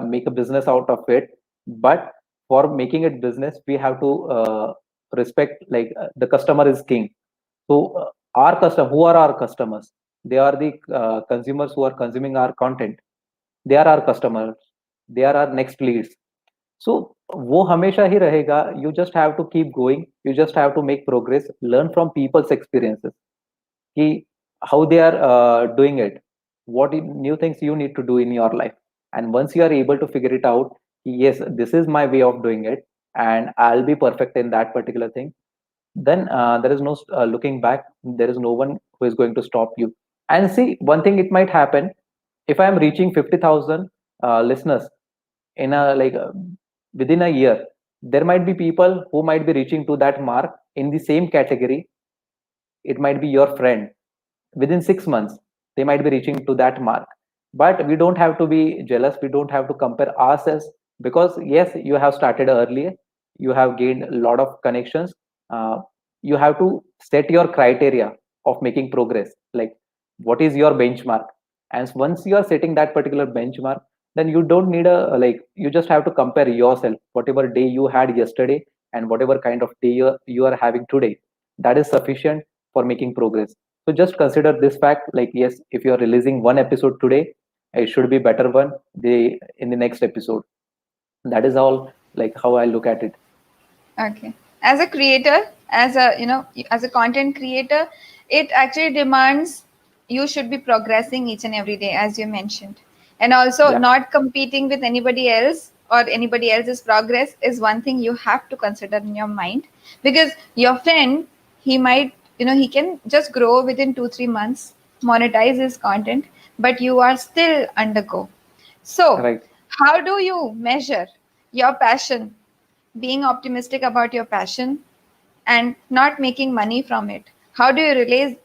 make a business out of it, but for making it business, we have to respect the customer is king. So our customer, who are our customers? They are the consumers who are consuming our content. They are our customers. They are our next leads. So वो हमेशा ही रहेगा. You just have to keep going. You just have to make progress. Learn from people's experiences. कि how they are doing it. What new things you need to do in your life. And once you are able to figure it out, yes, this is my way of doing it, and I'll be perfect in that particular thing. Then there is no looking back. There is no one who is going to stop you. And see, one thing it might happen, if I am reaching 50,000 listeners in a within a year, there might be people who might be reaching to that mark in the same category. It might be your friend. Within 6 months they might be reaching to that mark. But we don't have to be jealous. We don't have to compare ourselves, because yes, you have started earlier. You have gained a lot of connections. uh, you have to set your criteria of making progress, like what is your benchmark. And once you are setting that particular benchmark, then you don't need a you just have to compare yourself, whatever day you had yesterday and whatever kind of day you are having today. That is sufficient for making progress. So just consider this fact, like yes, if you are releasing one episode today, it should be better one the in the next episode. That is all, like how I look at it. Okay. As a creator, as a as a content creator, it actually demands you should be progressing each and every day, as you mentioned. And also Yeah, not competing with anybody else or anybody else's progress is one thing you have to consider in your mind. Because your friend, he might, he can just grow within 2-3 months, monetize his content, but you are still undergo. So, right. how do you measure your passion, being optimistic about your passion and not making money from it? How do you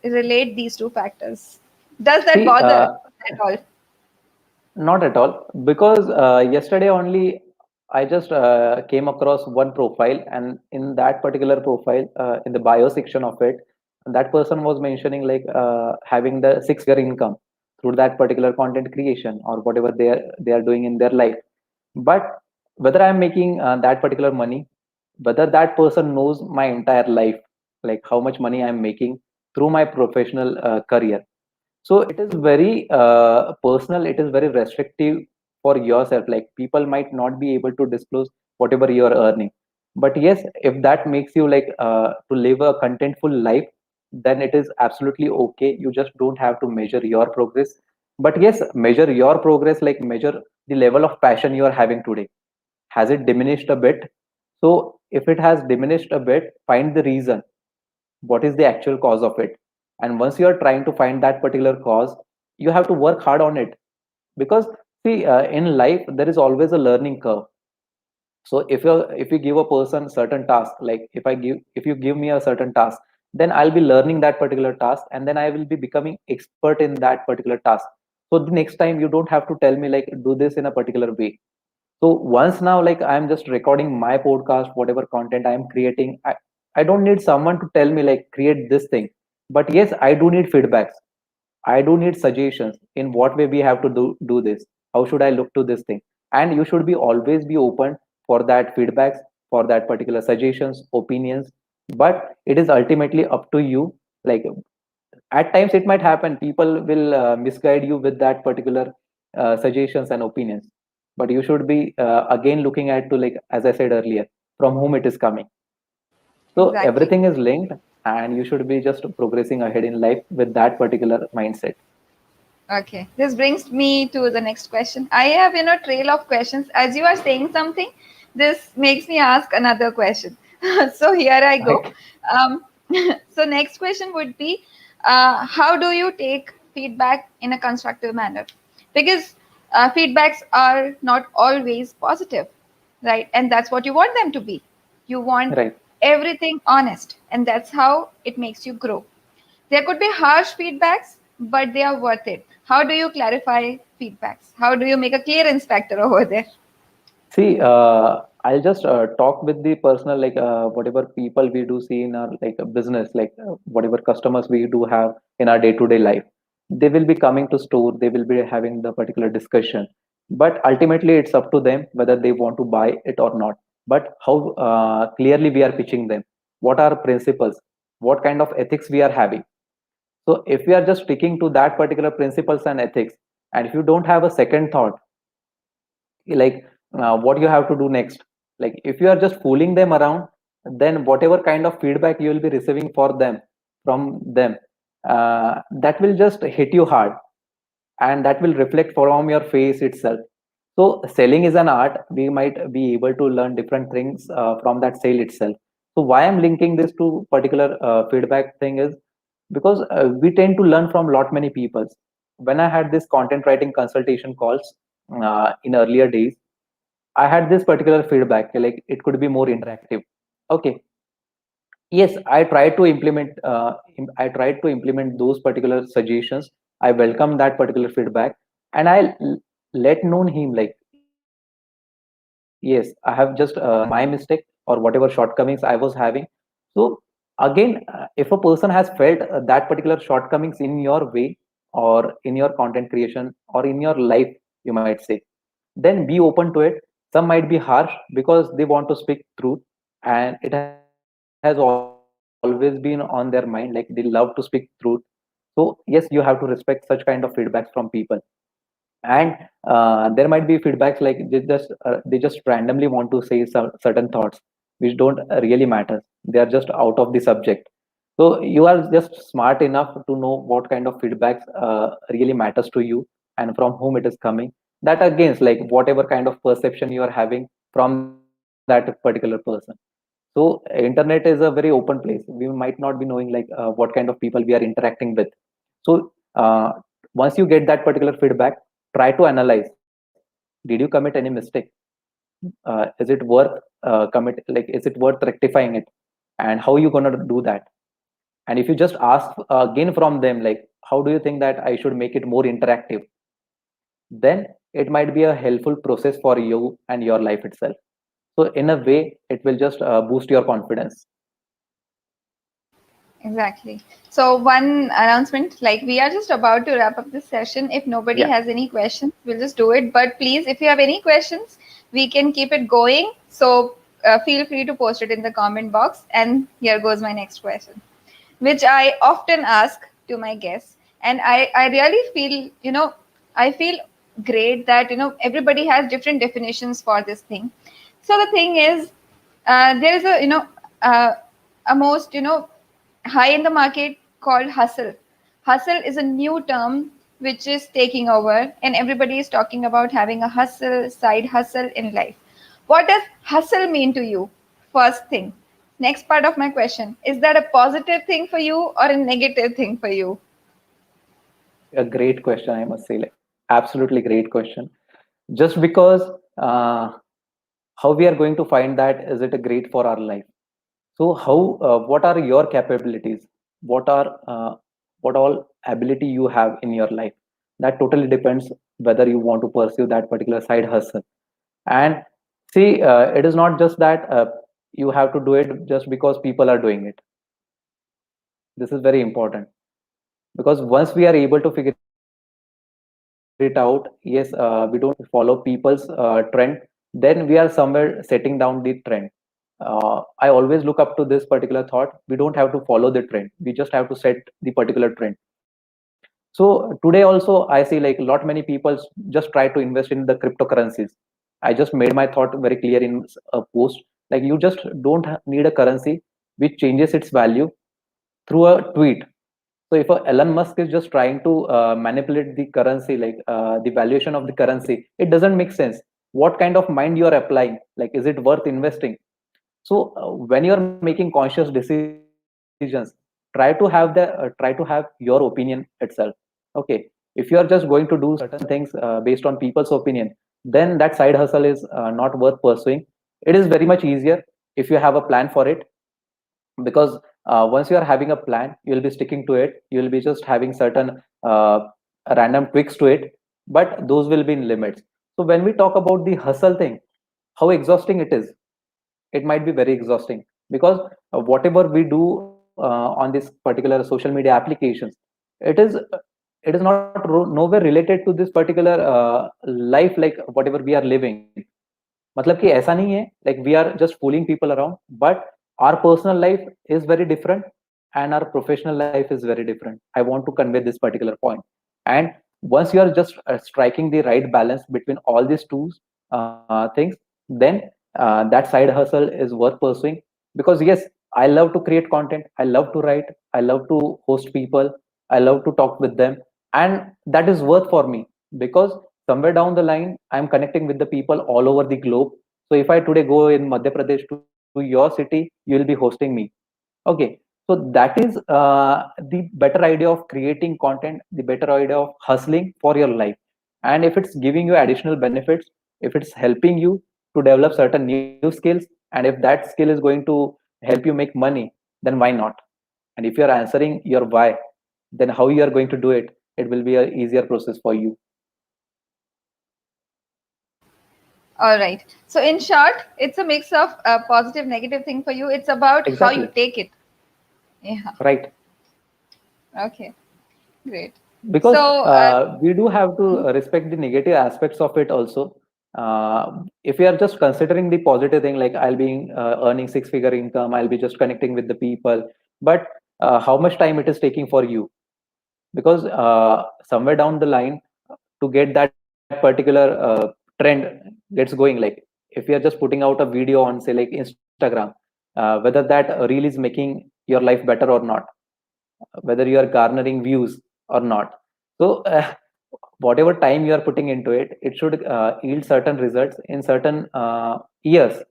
relate these two factors? Does that See, bother at all? not at all, because yesterday only I just came across one profile, and in that particular profile, in the bio section of it, that person was mentioning having the six-figure income through that particular content creation or whatever they are doing in their life. But whether I'm making that particular money, whether that person knows my entire life, like how much money I'm making through my professional career. So it is very personal. It is very restrictive for yourself. Like people might not be able to disclose whatever you are earning. But yes, if that makes you to live a contentful life, then it is absolutely okay. You just don't have to measure your progress. But yes, measure your progress, like measure the level of passion you are having today. Has it diminished a bit? So if it has diminished a bit, find the reason. What is the actual cause of it? And once you are trying to find that particular cause, you have to work hard on it. Because see, in life there is always a learning curve. So if you give a person certain task, like if you give me a certain task, then I'll be learning that particular task, and then I will be becoming expert in that particular task. So the next time you don't have to tell me like do this in a particular way. So once now, like I'm just recording my podcast, whatever content I'm creating, I don't need someone to tell me like create this thing. But yes, I do need feedbacks. I do need suggestions in what way we have to do this. How should I look to this thing? And you should be always be open for that feedbacks, for that particular suggestions, opinions. But it is ultimately up to you. Like at times it might happen, people will misguide you with that particular suggestions and opinions. But you should be again looking at to, like as I said earlier, from whom it is coming. So Exactly. everything is linked, and you should be just progressing ahead in life with that particular mindset. Okay, this brings me to the next question. I have, trail of questions. As you are saying something, this makes me ask another question. So here I go. Right. Um, so next question would be, how do you take feedback in a constructive manner? Because feedbacks are not always positive, right? And that's what you want them to be. You want Right. everything honest, and that's how it makes you grow. There could be harsh feedbacks, but they are worth it. How do you clarify feedbacks? How do you make a clear inspector over there? See, I'll just talk with the personal, like whatever people we do see in our like business, like whatever customers we do have in our day-to-day life. They will be coming to store, they will be having the particular discussion, but ultimately it's up to them whether they want to buy it or not. But how clearly we are pitching them, what are principles, what kind of ethics we are having. So if we are just sticking to that particular principles and ethics, and if you don't have a second thought, like what you have to do next, like if you are just fooling them around, then whatever kind of feedback you will be receiving for them from them, that will just hit you hard, and that will reflect from your face itself. So selling is an art. We might be able to learn different things from that sale itself. So why I'm linking this to particular feedback thing is because we tend to learn from lot many people. When I had this content writing consultation calls in earlier days, I had this particular feedback, like it could be more interactive. Okay, yes, I tried to implement. I tried to implement those particular suggestions. I welcome that particular feedback, and let known him like, yes, I have just my mistake or whatever shortcomings I was having. So again, if a person has felt that particular shortcomings in your way or in your content creation or in your life, you might say, then be open to it. Some might be harsh because they want to speak truth, and it has always been on their mind, like they love to speak truth. So yes, you have to respect such kind of feedbacks from people. And there might be feedbacks like they just randomly want to say certain thoughts which don't really matter. They are just out of the subject. So you are just smart enough to know what kind of feedbacks really matters to you and from whom it is coming. That against like whatever kind of perception you are having from that particular person. So internet is a very open place. We might not be knowing like what kind of people we are interacting with. So once you get that particular feedback, try to analyze, did you commit any mistake? Is it worth is it worth rectifying it, and how you gonna do that? And if you just ask again from them, like how do you think that I should make it more interactive, then it might be a helpful process for you and your life itself. So in a way it will just boost your confidence. Exactly. So one announcement, like we are just about to wrap up this session. If nobody Yeah, has any questions, we'll just do it. But please, if you have any questions, we can keep it going. So feel free to post it in the comment box. And here goes my next question, which I often ask to my guests. And I really feel, I feel great that, everybody has different definitions for this thing. So the thing is, there is uh, a most, high in the market called hustle. Hustle is a new term which is taking over, and everybody is talking about having a hustle, side hustle in life. What does hustle mean to you? First thing. Next part of my question, is that a positive thing for you or a negative thing for you? a great question, I must say, like absolutely great question. Just because uh, how we are going to find that is it a great for our life? So how what are your capabilities? What are what all ability you have in your life? That totally depends whether you want to pursue that particular side hustle. And see, it is not just that you have to do it just because people are doing it. This is very important, because once we are able to figure it out, yes, we don't follow people's trend, then we are somewhere setting down the trend. I always look up to this particular thought. We don't have to follow the trend. We just have to set the particular trend. So today also I see like lot many people just try to invest in the cryptocurrencies. I just made my thought very clear in a post. Like you just don't need a currency which changes its value through a tweet. So if Elon Musk is just trying to manipulate the currency, like the valuation of the currency, it doesn't make sense. What kind of mind you are applying? Like, is it worth investing? So when you are making conscious decisions, try to have your opinion itself. Okay, if you are just going to do certain things based on people's opinion, then that side hustle is not worth pursuing. It is very much easier if you have a plan for it, because once you are having a plan, you will be sticking to it. You will be just having certain random tweaks to it, but those will be in limits. So when we talk about the hustle thing, how exhausting it is. It might be very exhausting because whatever we do on this particular social media applications, it is nowhere related to this particular life, like whatever we are living. मतलब कि ऐसा नहीं है like we are just fooling people around, but our personal life is very different and our professional life is very different. I want to convey this particular point. And once you are just striking the right balance between all these two things, then that side hustle is worth pursuing. Because yes, I love to create content, I love to write, I love to host people, I love to talk with them, and that is worth for me. Because somewhere down the line I'm connecting with the people all over the globe. So if I today go in Madhya Pradesh to your city, you will be hosting me. Okay, so that is the better idea of creating content, the better idea of hustling for your life. And if it's giving you additional benefits, if it's helping you to develop certain new skills, and if that skill is going to help you make money, then why not? And if you're answering your why, then how you are going to do it, it will be a easier process for you. All right. So in short, it's a mix of positive, negative thing for you. It's about how you Exactly. take it. Yeah. Right. Okay. Great. Because So we do have to respect the negative aspects of it also. If you are just considering the positive thing, like I'll be earning six-figure income, I'll be just connecting with the people, but how much time it is taking for you? Because somewhere down the line, to get that particular trend gets going, like if you are just putting out a video on, say, like Instagram, whether that reel is making your life better or not, whether you are garnering views or not. So whatever time you are putting into it, it should yield certain results in certain years.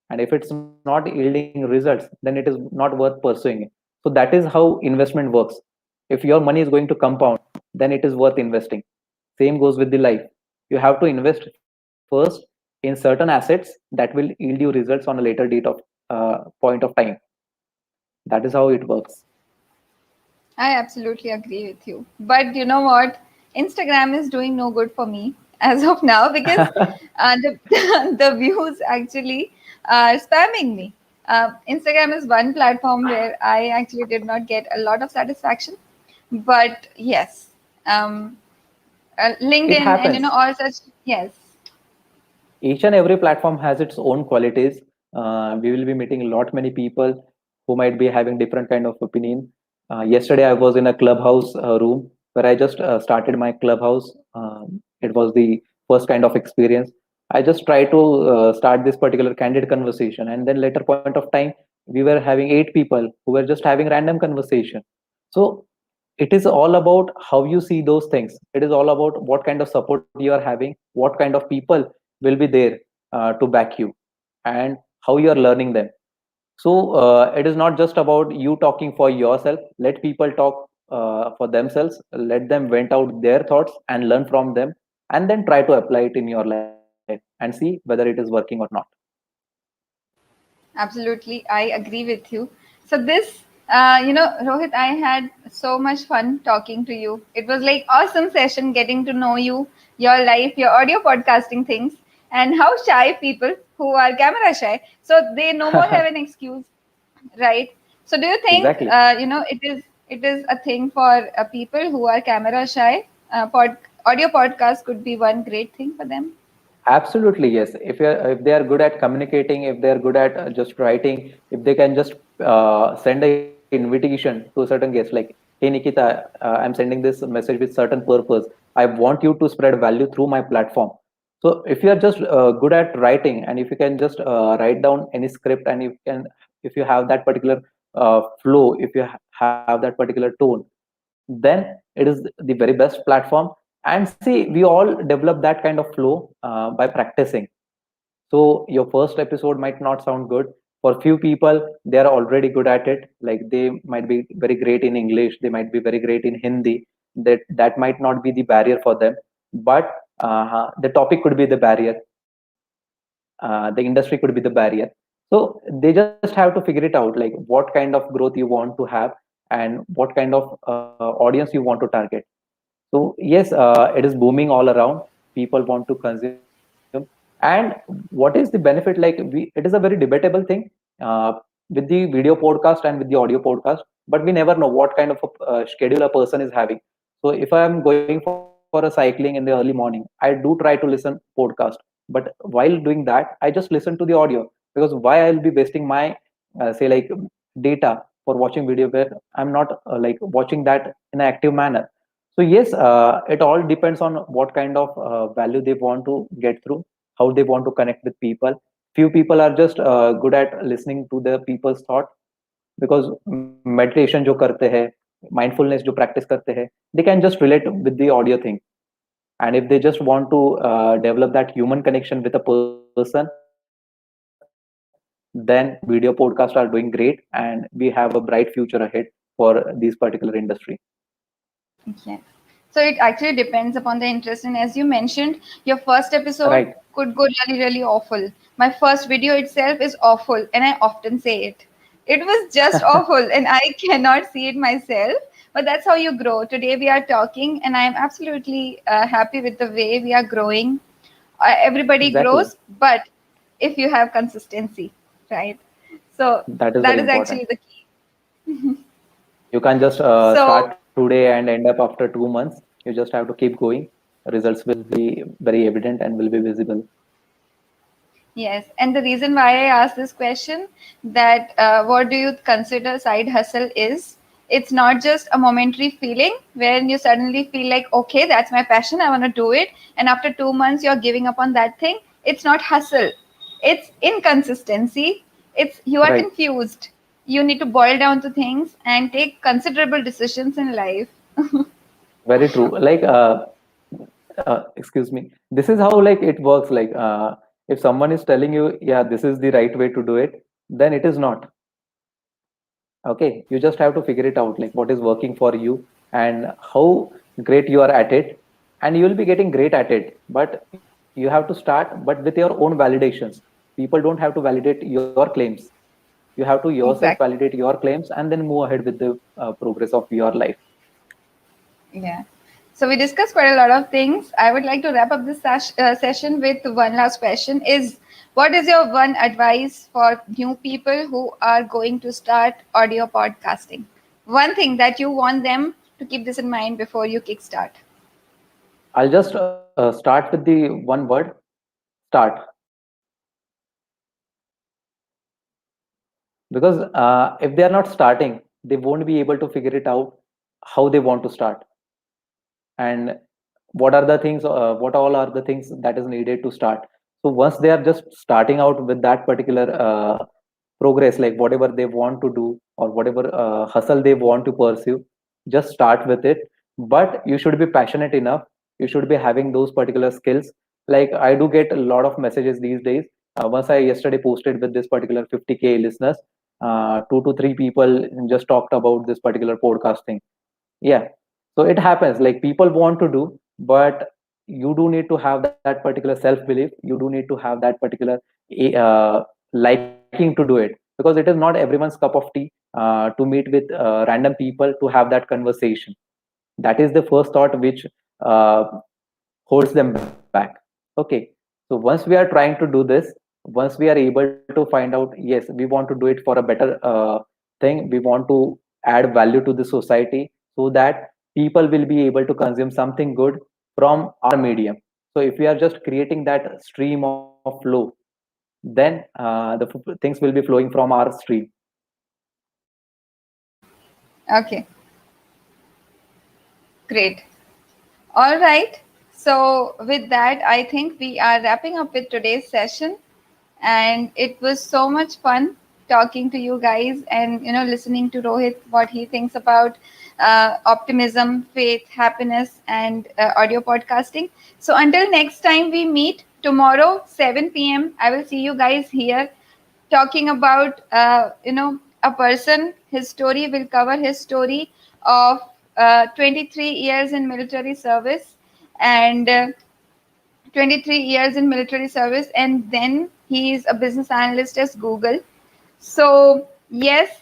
And if it's not yielding results, then it is not worth pursuing it. So that is how investment works. If your money is going to compound, then it is worth investing. Same goes with the life. You have to invest first in certain assets that will yield you results on a later date of point of time. That is how it works. I absolutely agree with you. But you know what? Instagram is doing no good for me as of now because the the views actually are spamming me. Instagram is one platform where I actually did not get a lot of satisfaction. But yes, um, It LinkedIn and happens. all such. Yes, Each and every platform has its own qualities. We will be meeting a lot many people who might be having different kind of opinion. Yesterday I was in a clubhouse room where I just started my clubhouse. It was the first kind of experience. I just tried to start this particular candid conversation, and then later point of time we were having eight people who were just having random conversation. So it is all about how you see those things. It is all about what kind of support you are having, what kind of people will be there to back you, and how you are learning them. So it is not just about you talking for yourself. Let people talk for themselves. Let them vent out their thoughts and learn from them, and then try to apply it in your life and see whether it is working or not. absolutely. I agree with you. So this, Rohit, I had so much fun talking to you. It was like awesome session getting to know you, your life, your audio podcasting things, and how shy people who are camera shy, so they no more have an excuse, right? So do you think, Exactly. it is a thing for people who are camera shy? Audio podcast could be one great thing for them. Absolutely, yes. If they are good at communicating, if they are good at just writing, if they can just send an invitation to a certain guest, like, "Hey Nikita, I'm sending this message with certain purpose. I want you to spread value through my platform." So if you are just good at writing, and if you can just write down any script, and if you have that particular flow, if you have that particular tone, then it is the very best platform. And see, we all develop that kind of flow by practicing. So your first episode might not sound good. For few people, they are already good at it. Like they might be very great in English, they might be very great in Hindi. That might not be the barrier for them, but the topic could be the barrier. The industry could be the barrier. So they just have to figure it out, like what kind of growth you want to have, and what kind of audience you want to target. So yes, it is booming all around. People want to consume, and And what is the benefit? Like it is a very debatable thing uh, with the video podcast and with the audio podcast, but we never know what kind of a schedule a person is having. So if I am going for a cycling in the early morning, I do try to listen podcast, but while doing that, I just listen to the audio, because why I'll be wasting my say like data for watching video where I'm not like watching that in an active manner. So yes, it all depends on what kind of value they want to get through, how they want to connect with people. Few people are just good at listening to the people's thought, because meditation जो करते हैं, mindfulness जो practice करते हैं, they can just relate with the audio thing. And if they just want to develop that human connection with a person, then video podcasts are doing great, and we have a bright future ahead for these particular industry. Yes. So it actually depends upon the interest. And as you mentioned, your first episode Right. could go really, really awful. My first video itself is awful, and I often say it. It was just awful, and I cannot see it myself. But that's how you grow. Today we are talking, and I am absolutely happy with the way we are growing. Everybody Exactly. grows, but if you have consistency, right? So That is that very is important. actually the key. You can't just So start today and end up after 2 months. You just have to keep going. Results will be very evident and will be visible. yes, and the reason why I asked this question, that what do you consider side hustle is, it's not just a momentary feeling when you suddenly feel like, okay, that's my passion, I want to do it, and after 2 months you're giving up on that thing. It's not hustle. It's inconsistency. It's you are Right. confused. You need to boil down to things and take considerable decisions in life. Very true. Like, excuse me. This is how like it works. Like, if someone is telling you, yeah, this is the right way to do it, then it is not. Okay, you just have to figure it out, like what is working for you and how great you are at it, and you will be getting great at it. But you have to start, but with your own validations. People don't have to validate your claims. You have to yourself Exactly. validate your claims and then move ahead with the progress of your life. Yeah. So we discussed quite a lot of things. I would like to wrap up this session with one last question: is what is your one advice for new people who are going to start audio podcasting? One thing that you want them to keep this in mind before you kickstart. I'll just start with the one word: start. Because if they are not starting, they won't be able to figure it out how they want to start, and what are the things, what all are the things that is needed to start. So once they are just starting out with that particular progress, like whatever they want to do or whatever hustle they want to pursue, just start with it. But you should be passionate enough, you should be having those particular skills. Like I do get a lot of messages these days. Once I yesterday posted with this particular 50K listeners, 2 to 3 people just talked about this particular podcast thing. Yeah, so it happens, like people want to do, but you do need to have that particular self belief, you do need to have that particular liking to do it, because it is not everyone's cup of tea to meet with random people to have that conversation. That is the first thought which uh, holds them back. Okay, so once we are trying to do this, once we are able to find out, yes, we want to do it for a better thing, we want to add value to the society, so that people will be able to consume something good from our medium. So if we are just creating that stream of flow, then things will be flowing from our stream. Okay, great. All right. So with that, I think we are wrapping up with today's session. And it was so much fun talking to you guys, and listening to Rohit, what he thinks about optimism, faith, happiness, and audio podcasting. So until next time we meet tomorrow 7 p.m., I will see you guys here talking about a person. His story will cover his story of 23 years in military service, and 23 years in military service, and then he is a business analyst at Google. So yes,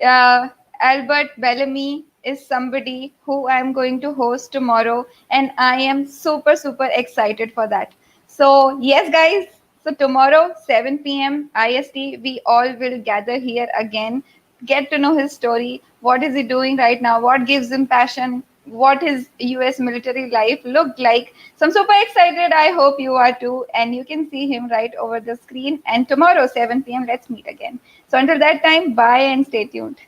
uh, Albert Bellamy is somebody who I'm going to host tomorrow, and I am super, super excited for that. So, yes, guys. So, tomorrow, 7 p.m. IST, we all will gather here again, get to know his story. What is he doing right now? What gives him passion? What his US military life looked like? So, I'm super excited. I hope you are too. And you can see him right over the screen. And tomorrow, 7 p.m., let's meet again. So, until that time, bye and stay tuned.